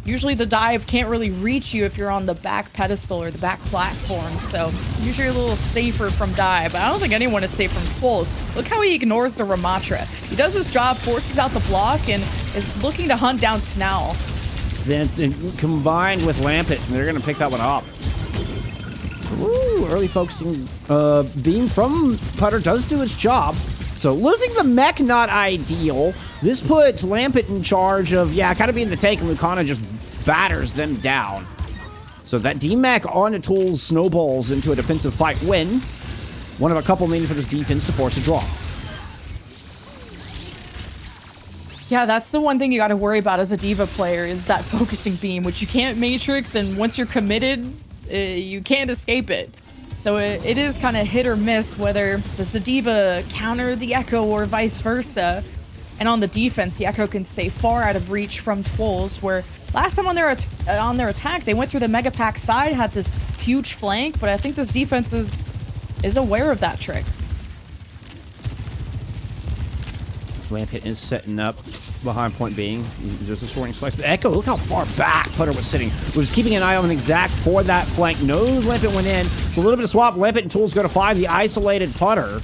usually the dive can't really reach you if you're on the back pedestal or the back platform, so usually a little safer from dive. But I don't think anyone is safe from Twolz. Look how he ignores the Ramatra. He does his job, forces out the block, and is looking to hunt down Snow.
Then combined with Lampet, they're going to pick that one up. Ooh, early focusing beam from Putter does do its job. So losing the mech, not ideal. This puts Lampet in charge of, kind of being the tank, and Lucana just batters them down. So that D-Mech onto Tools snowballs into a defensive fight win. One of a couple needed for this defense to force a draw.
Yeah, that's the one thing you got to worry about as a diva player is that focusing beam, which you can't matrix, and once you're committed, you can't escape it. So it is kind of hit or miss whether does the diva counter the echo or vice versa. And on the defense, the echo can stay far out of reach from Twolls, where last time on their attack, they went through the mega pack side, had this huge flank, but I think this defense is aware of that trick.
Lampit is setting up behind point being. There's a sorting slice. The Echo, look how far back Putter was sitting. Was keeping an eye on an exact for that flank. Knows Lampit went in. So a little bit of swap. Lampit and Tools go to 5. The isolated Putter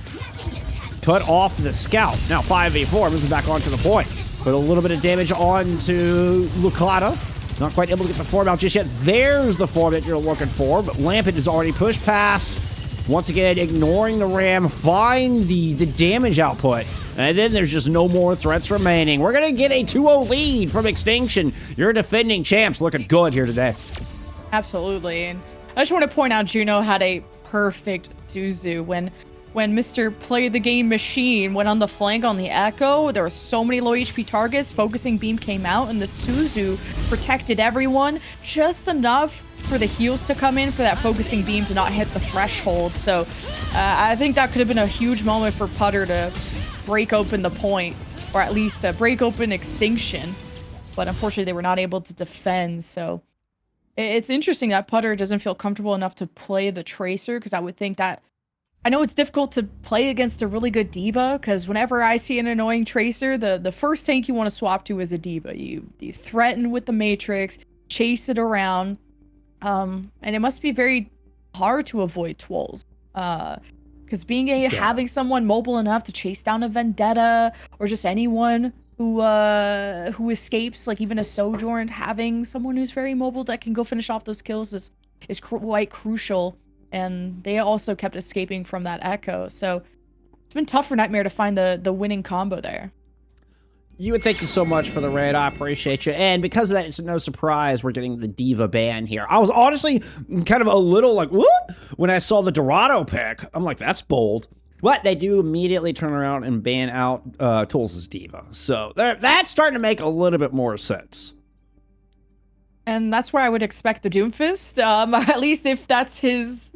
cut off the scout. Now 5v4, moving back onto the point. Put a little bit of damage onto Lucata. Not quite able to get the form out just yet. There's the form that you're looking for, but Lampit is already pushed past. Once again, ignoring the ram, find the damage output. And then there's just no more threats remaining. We're going to get a 2-0 lead from Extinction. Your defending champs looking good here today.
Absolutely. And I just want to point out Juno had a perfect Zuzu when Mr. Play the Game Machine went on the flank on the Echo. There were so many low HP targets. Focusing beam came out, and the Suzu protected everyone just enough for the heals to come in for that focusing beam to not hit the threshold. So I think that could have been a huge moment for Putter to break open the point, or at least break open Extinction. But unfortunately, they were not able to defend. So it's interesting that Putter doesn't feel comfortable enough to play the Tracer, because I would think that I know it's difficult to play against a really good diva, because whenever I see an annoying Tracer, the first tank you want to swap to is a diva. You threaten with the Matrix, chase it around, and it must be very hard to avoid Twolls. Because having someone mobile enough to chase down a Vendetta, or just anyone who escapes, like even a Sojourn, having someone who's very mobile that can go finish off those kills is quite crucial. And they also kept escaping from that Echo. So it's been tough for Nightmare to find the winning combo there.
You would thank you so much for the raid. I appreciate you. And because of that, it's no surprise we're getting the Diva ban here. I was honestly kind of a little like, what? When I saw the Dorado pick, I'm like, that's bold. But they do immediately turn around and ban out Tools' Diva. So that's starting to make a little bit more sense.
And that's where I would expect the Doomfist. At least if that's his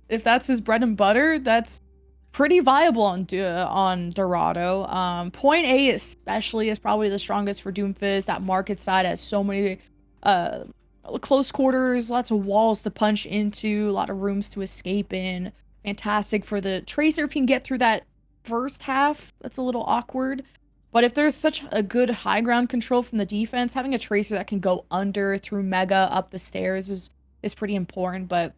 bread and butter, that's pretty viable on Dorado. Point A especially is probably the strongest for Doomfist. That market side has so many close quarters, lots of walls to punch into, a lot of rooms to escape in. Fantastic for the Tracer if you can get through that first half. That's a little awkward. But if there's such a good high ground control from the defense, having a Tracer that can go under, through Mega, up the stairs is pretty important. But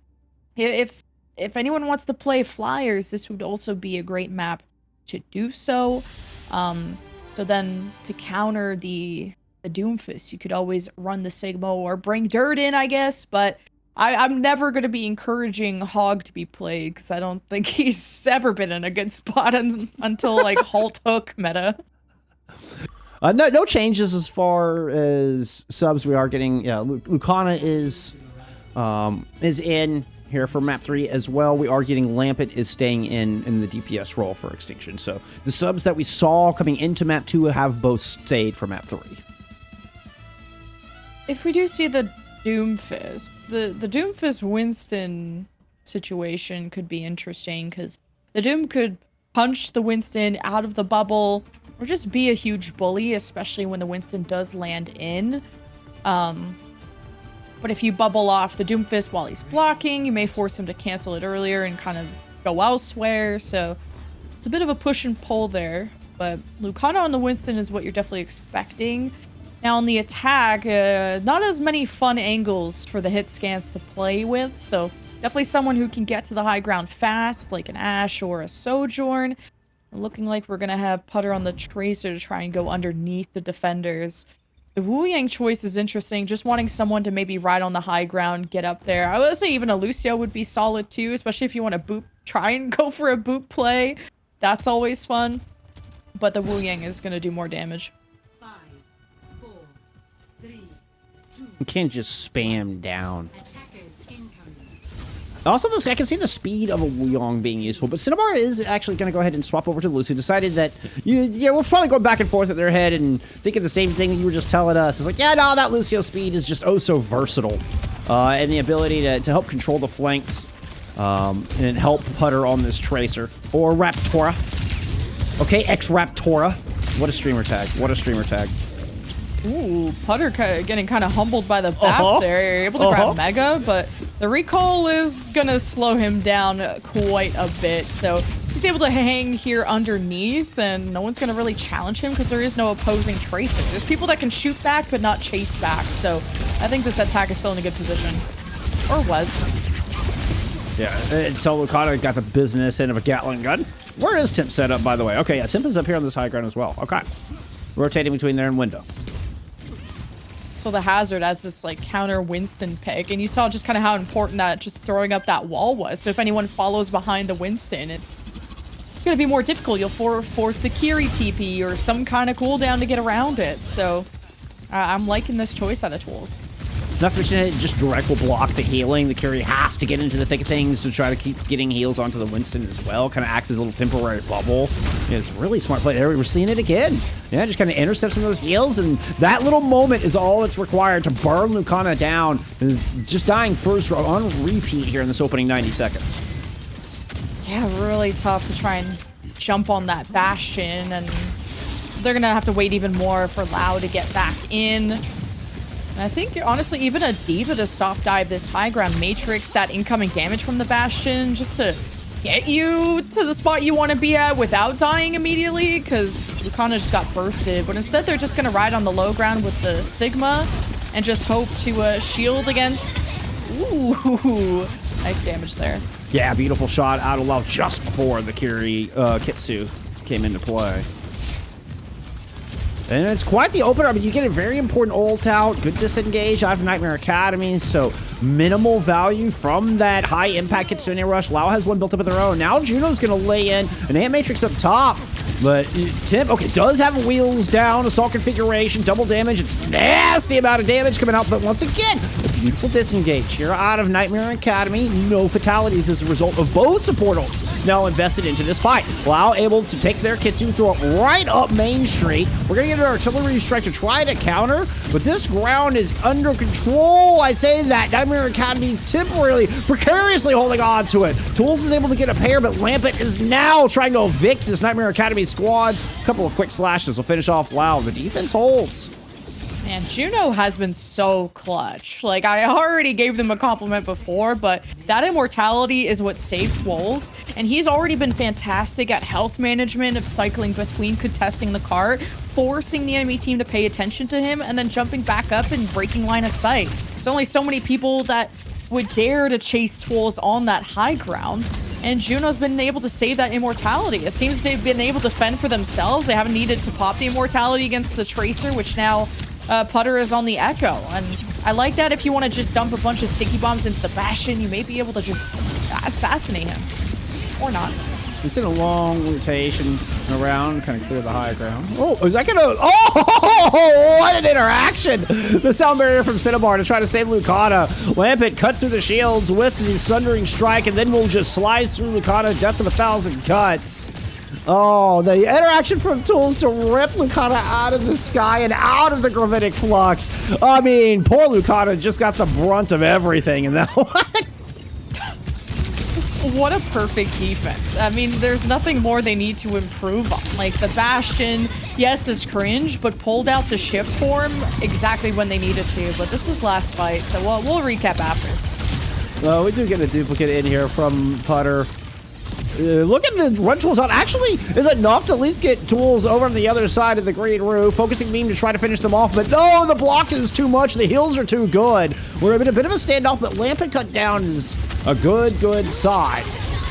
if anyone wants to play Flyers, this would also be a great map to do so. So then to counter the Doomfist, you could always run the Sigma or bring Dirt in, I guess. But I'm never going to be encouraging Hog to be played, because I don't think he's ever been in a good spot until like Halt Hook meta.
No changes as far as subs. We are getting, Lucana is in here for map 3 as well. We are getting Lampit is staying in the DPS role for Extinction. So the subs that we saw coming into map 2 have both stayed for map 3.
If we do see the Doomfist, the Doomfist Winston situation could be interesting, because the Doom could punch the Winston out of the bubble, or just be a huge bully, especially when the Winston does land in. But if you bubble off the Doomfist while he's blocking, you may force him to cancel it earlier and kind of go elsewhere. So it's a bit of a push and pull there. But Lucana on the Winston is what you're definitely expecting. Now on the attack, not as many fun angles for the hit scans to play with. So definitely someone who can get to the high ground fast, like an Ashe or a Sojourn. Looking like we're going to have Putter on the Tracer to try and go underneath the defenders. The Wu Yang choice is interesting. Just wanting someone to maybe ride on the high ground, get up there. I would say even a Lucio would be solid too, especially if you want to boop, try and go for a boop play. That's always fun. But the Wu Yang is going to do more damage.
5, 4, 3, 2.
You can't just spam down.
Attackers incoming.
Also, I can see the speed of a Wuyong being useful, but Cinnabar is actually going to go ahead and swap over to Lucio. Decided that, yeah, we're probably going back and forth in their head and thinking the same thing that you were just telling us. It's like, yeah, no, that Lucio speed is just oh so versatile. And the ability to help control the flanks and help putter on this Tracer. Or Raptora. Okay, X-Raptora. What a streamer tag. What a streamer tag.
Ooh, Putter getting kind of humbled by the BAP there. You're able to grab Mega, but the recall is going to slow him down quite a bit. So he's able to hang here underneath, and no one's going to really challenge him because there is no opposing Tracer. There's people that can shoot back but not chase back. So I think this attack is still in a good position. Or was.
Yeah, until Lucado got the business end of a Gatling gun. Where is Timp set up, by the way? Okay, yeah, Timp is up here on this high ground as well. Okay. Rotating between there and window.
So the Hazard as this like counter Winston pick, and you saw just kind of how important that just throwing up that wall was. So if anyone follows behind the Winston, it's gonna be more difficult. You'll force the Kiri TP or some kind of cooldown to get around it. So I'm liking this choice out of tools.
Not to mention it just direct will block the healing. The Kiri has to get into the thick of things to try to keep getting heals onto the Winston as well. Kind of acts as a little temporary bubble. Yeah, it's really smart play there. We're seeing it again. Yeah, just kind of intercepts some of those heals, and that little moment is all that's required to burn Lucana down. Is just dying first on repeat here in this opening 90 seconds.
Yeah, really tough to try and jump on that Bastion, and they're gonna have to wait even more for Lau to get back in. I think, honestly, even a D.Va to soft dive this high ground Matrix, that incoming damage from the Bastion, just to get you to the spot you want to be at without dying immediately, because Lucana just got bursted. But instead, they're just going to ride on the low ground with the Sigma and just hope to shield against... Ooh, nice damage there.
Yeah, beautiful shot out of Lau just before the Kiri Kitsu came into play. And it's quite the opener. I mean, you get a very important ult out, good disengage out of Nightmare Academy, so minimal value from that high impact Kitsune rush. Lau has one built up of their own. Now Juno's going to lay in an Ant Matrix up top, but Tim, okay, does have wheels down, assault configuration, double damage. It's nasty amount of damage coming out, but once again, a beautiful disengage here out of Nightmare Academy. No fatalities as a result of both support ults now invested into this fight. Lau able to take their Kitsu, throw it right up Main Street. We're going to get an artillery strike to try to counter, but this ground is under control. I say that. Nightmare Academy temporarily, precariously holding on to it. Tools is able to get a pair, but Lampet is now trying to evict this Nightmare Academy squad. A couple of quick slashes will finish off Lau. The defense holds.
Man, Juno has been so clutch. Like, I already gave them a compliment before, but that immortality is what saved Twolz, and he's already been fantastic at health management, of cycling between contesting the cart, forcing the enemy team to pay attention to him, and then jumping back up and breaking line of sight. There's only so many people that would dare to chase Twolz on that high ground, and Juno's been able to save that immortality. It seems they've been able to fend for themselves. They haven't needed to pop the immortality against the Tracer, which now Putter is on the Echo, and I like that. If you want to just dump a bunch of sticky bombs into the Bastion, you may be able to just assassinate him. Or not.
It's in a long rotation around, kind of clear the high ground. Oh, is that gonna... Oh, what an interaction! The sound barrier from Cinnabar to try to save Lucana. Lampet cuts through the shields with the Sundering Strike, and then we'll just slice through Lucana, death of 1,000 cuts. Oh, the interaction from Tools to rip Lucana out of the sky and out of the gravitic flux. I mean, poor Lucana just got the brunt of everything in that one.
What a perfect defense. I mean, there's nothing more they need to improve on. Like, the Bastion, yes, is cringe, but pulled out the shift form exactly when they needed to. But this is last fight, so we'll recap after.
Well, we do get a duplicate in here from Putter. Look at the run Tools out. Actually, is enough to at least get Tools over on the other side of the green roof. Focusing beam to try to finish them off, but no, the block is too much. The heals are too good. We're in a bit of a standoff, but Lampet cut down is a good side.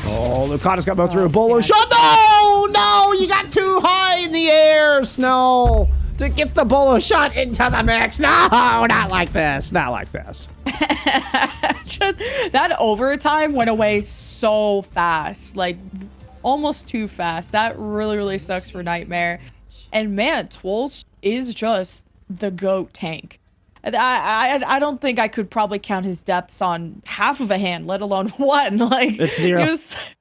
Oh, Lucana's got both through a bolo shot. No, you got too high in the air, Snow, to get the bolo shot into the mix. No, not like this. Not like this.
Just that overtime went away so fast, like almost too fast. That really sucks for Nightmare. And man, Twolz is just the GOAT tank. I don't think I could probably count his deaths on half of a hand, let alone one. Like
It's 0.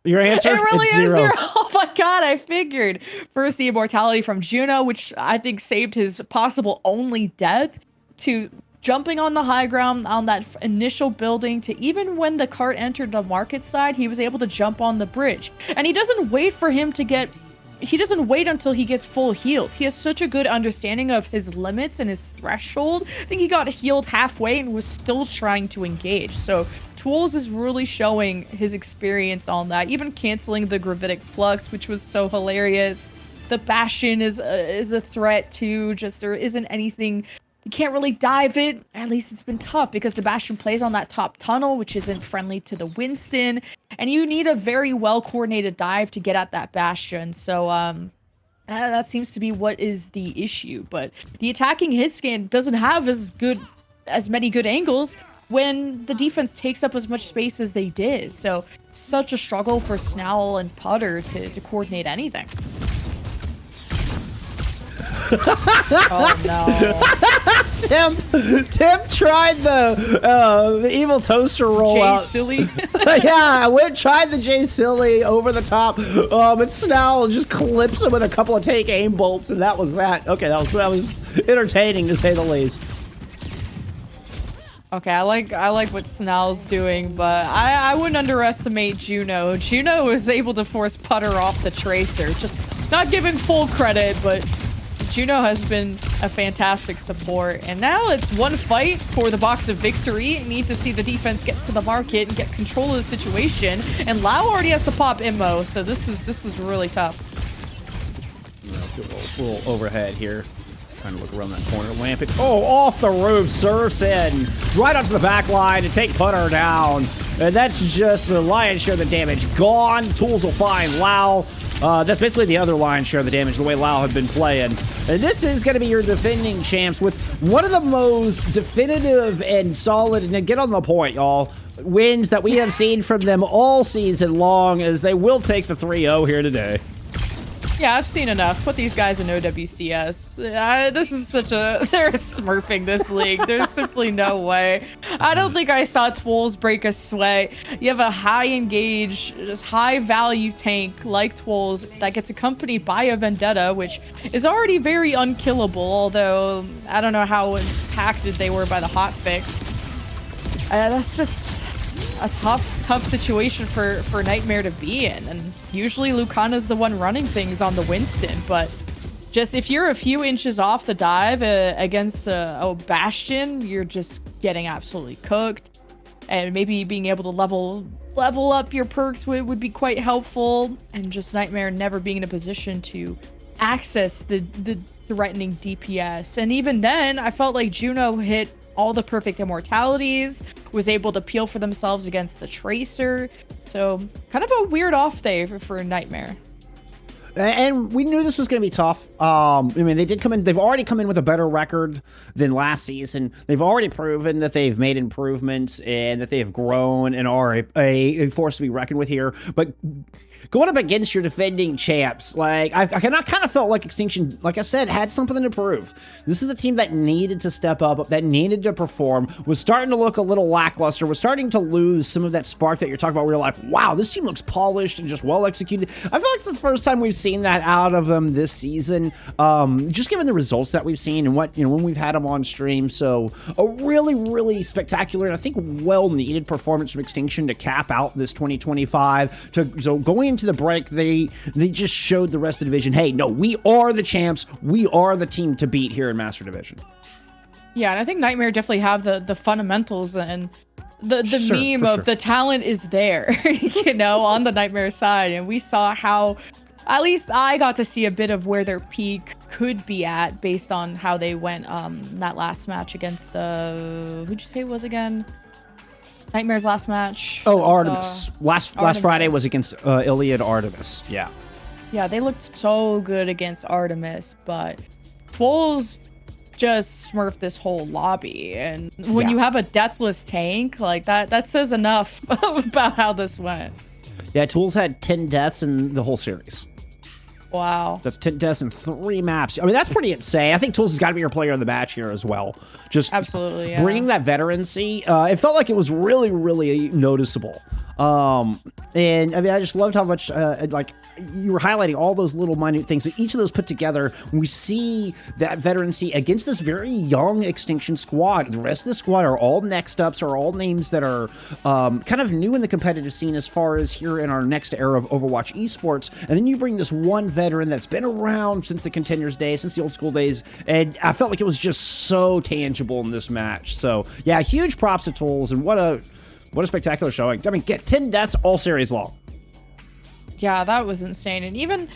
Your answer?
It really
it's
is
0.
0. Oh my god, I figured. First, the immortality from Juno, which I think saved his possible only death, to jumping on the high ground on that initial building, to even when the cart entered the market side, he was able to jump on the bridge. And he doesn't wait for him to get... He doesn't wait until he gets full healed. He has such a good understanding of his limits and his threshold. I think he got healed halfway and was still trying to engage. So Tools is really showing his experience on that, even canceling the gravitic flux, which was so hilarious. The Bastion is a threat too. Just there isn't anything. You can't really dive it. At least it's been tough because the Bastion plays on that top tunnel, which isn't friendly to the Winston. And you need a very well-coordinated dive to get at that Bastion. So, that seems to be what is the issue. But the attacking hit scan doesn't have as many good angles when the defense takes up as much space as they did. So, such a struggle for Snell and Putter to coordinate anything. Oh no.
Tim tried the evil toaster rollout.
Jay Silly.
Yeah, I tried the Jay Silly over the top, but Snell just clips him with a couple of take aim bolts, and that was that. Okay, that was entertaining to say the least.
Okay, I like what Snell's doing, but I wouldn't underestimate Juno. Juno was able to force Putter off the Tracer. Just not giving full credit, but Juno has been a fantastic support, and now it's one fight for the box of victory. Need to see the defense get to the market and get control of the situation, and Lau already has to pop Immo, so this is really tough.
A little overhead here. Trying to look around that corner. Lamping. Oh, off the roof. Surfs in. Right onto the back line to take Putter down. And that's just the lion's share of the damage. Gone. Tools will find Lau. That's basically the other lion's share of the damage, the way Lau had been playing. And this is going to be your defending champs with one of the most definitive and solid, and get on the point, y'all, wins that we have seen from them all season long, as they will take the 3-0 here today.
Yeah, I've seen enough. Put these guys in OWCS. This is such a... They're smurfing this league. There's simply no way. I don't think I saw Twolz break a sweat. You have a high engage, just high value tank like Twolz that gets accompanied by a Vendetta, which is already very unkillable, although I don't know how impacted they were by the hotfix. That's just a tough situation for Nightmare to be in, and usually Lucana's the one running things on the Winston, but just if you're a few inches off the dive against a Bastion, you're just getting absolutely cooked. And maybe being able to level up your perks would be quite helpful, and just Nightmare never being in a position to access the threatening DPS. And even then, I felt like Juno hit all the perfect immortalities, was able to peel for themselves against the Tracer. So kind of a weird off day for Nightmare.
And we knew this was going to be tough. I mean, they've already come in with a better record than last season. They've already proven that they've made improvements and that they have grown and are a force to be reckoned with here. But going up against your defending champs, like I kind of felt like Extinction, like I said, had something to prove. This is a team that needed to step up, that needed to perform, was starting to look a little lackluster, was starting to lose some of that spark that you're talking about where you're like, wow, this team looks polished and just well executed. I feel like it's the first time we've seen that out of them this season, just given the results that we've seen and what, when we've had them on stream. So a really, really spectacular and I think well-needed performance from Extinction to cap out this 2025. So going into the break, they just showed the rest of the division, hey, no, we are the champs. We are the team to beat here in Master Division.
Yeah, and I think Nightmare definitely have the fundamentals and the meme of the talent is there, on the Nightmare side. And we saw how, at least I got to see a bit of where their peak could be at based on how they went that last match against, who'd you say it was again? Nightmare's last match.
Oh, Artemis. Last Friday was against Iliad Artemis. Yeah.
Yeah, they looked so good against Artemis, but Twolz just smurfed this whole lobby. And when you have a deathless tank, like that says enough about how this went.
Yeah, Tools had 10 deaths in the whole series.
Wow.
That's 10 deaths in 3 maps. I mean, that's pretty insane. I think Tools has got to be your player of the match here as well. Just
absolutely, yeah.
Bringing that veterancy, it felt like it was really, really noticeable. And I mean, I just loved how much, like, you were highlighting all those little minute things, but each of those put together, we see that veterancy against this very young Extinction squad. The rest of the squad are all next ups, are all names that are kind of new in the competitive scene as far as here in our next era of Overwatch esports. And then you bring this one veteran that's been around since the contenders days, since the old school days, and I felt like it was just so tangible in this match. So yeah, huge props to Tools, and what a spectacular showing. I mean, get 10 deaths all series long.
Yeah, that was insane. And even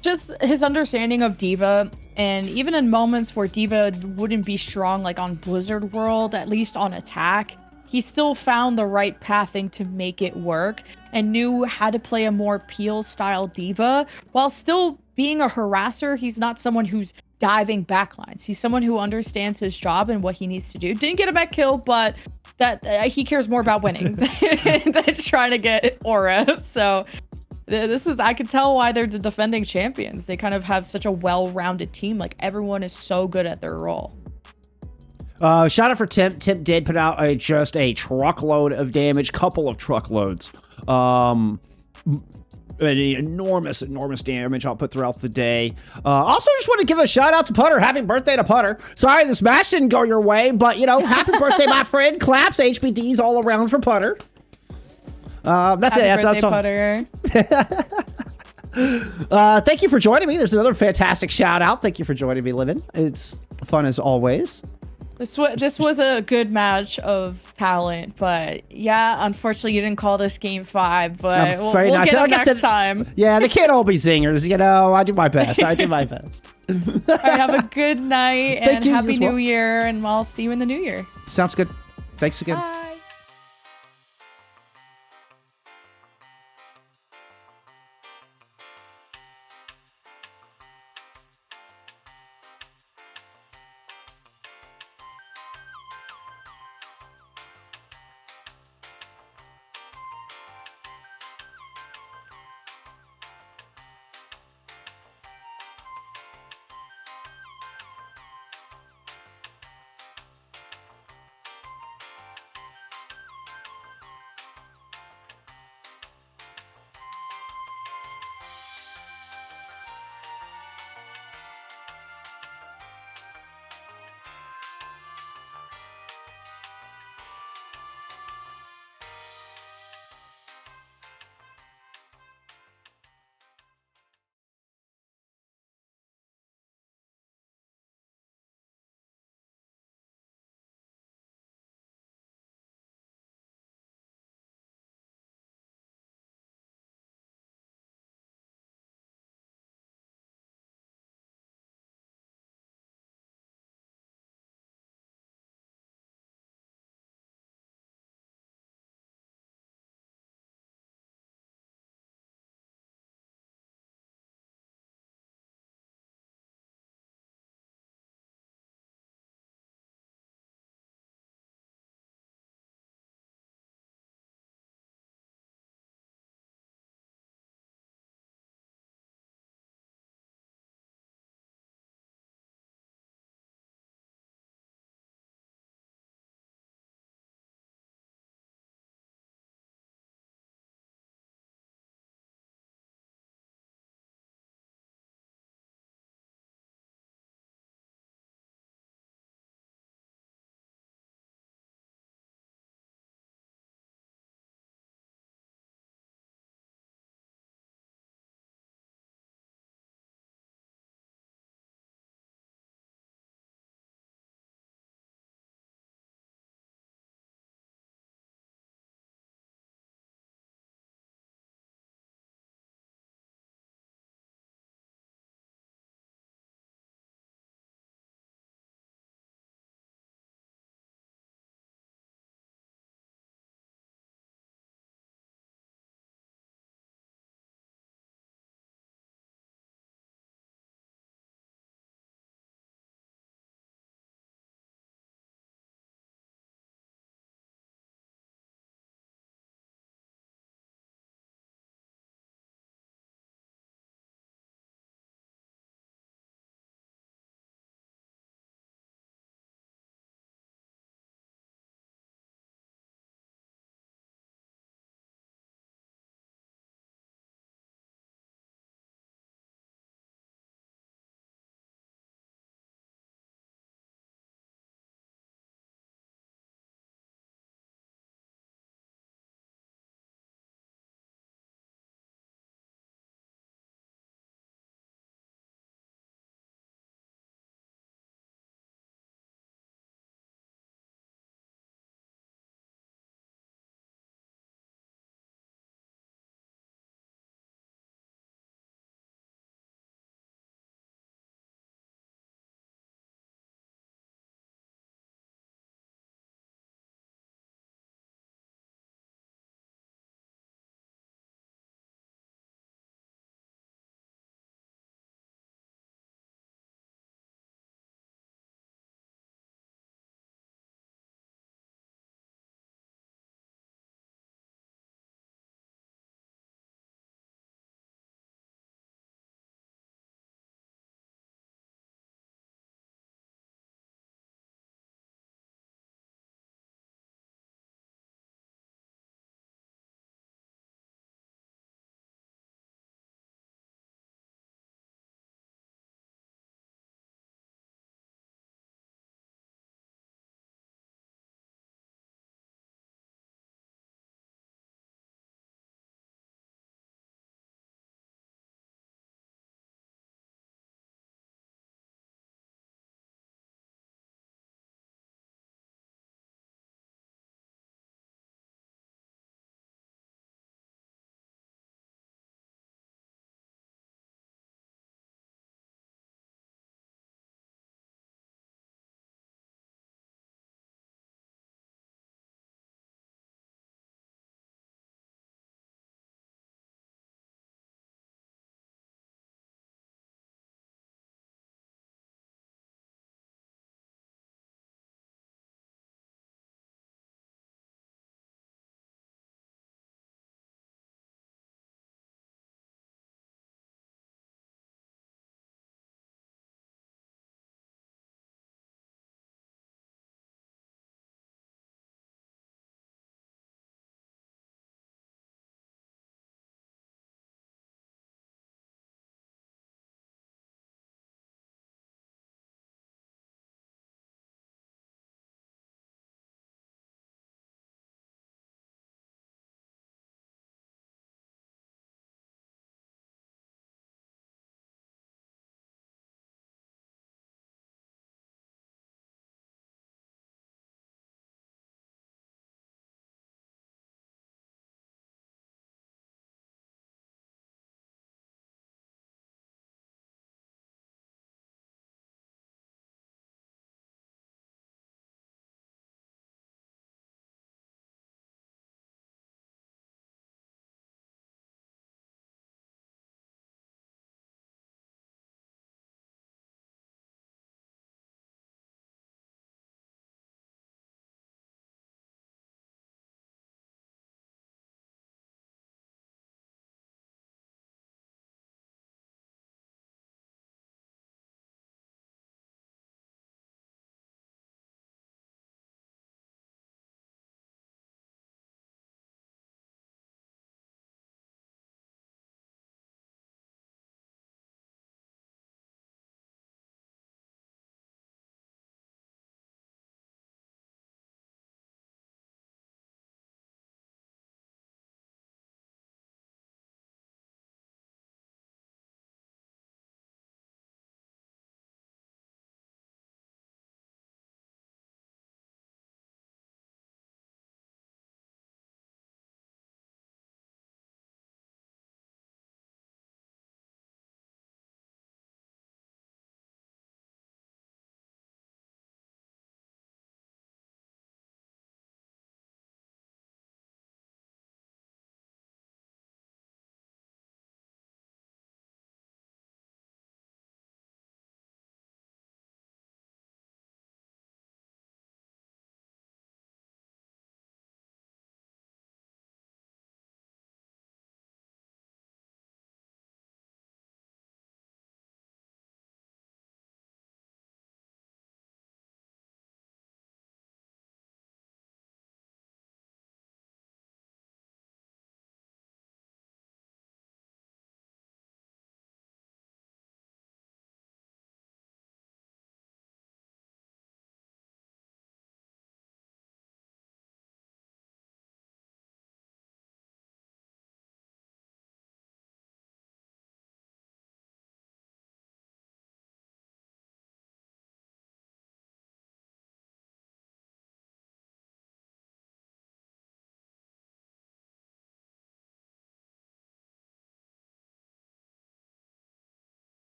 just his understanding of D.Va, and even in moments where D.Va wouldn't be strong, like on Blizzard World, at least on attack, he still found the right pathing to make it work and knew how to play a more peel style D.Va while still being a harasser. He's not someone who's diving backlines. He's someone who understands his job and what he needs to do. Didn't get a back kill, but that he cares more about winning than trying to get aura. So this is, I can tell why they're the defending champions. They kind of have such a well-rounded team. Like, everyone is so good at their role.
Shout out for Temp. Temp did put out just a truckload of damage, couple of truckloads. An enormous damage output throughout the day. Also, just want to give a shout out to Putter. Happy birthday to Putter. Sorry, this match didn't go your way, but, you know, happy birthday, my friend. Claps, HBDs all around for Putter. That's
happy
it. That's
birthday,
Putter. Thank you for joining me. There's another fantastic shout out. Thank you for joining me, Livin. It's fun as always.
This was a good match of talent, but yeah, unfortunately you didn't call this game 5, but we'll get it next time.
Yeah, they can't all be zingers, you know. I do my best. All right,
have a good night and Happy New Year, and I'll see you in the new year.
Sounds good. Thanks again.
Bye.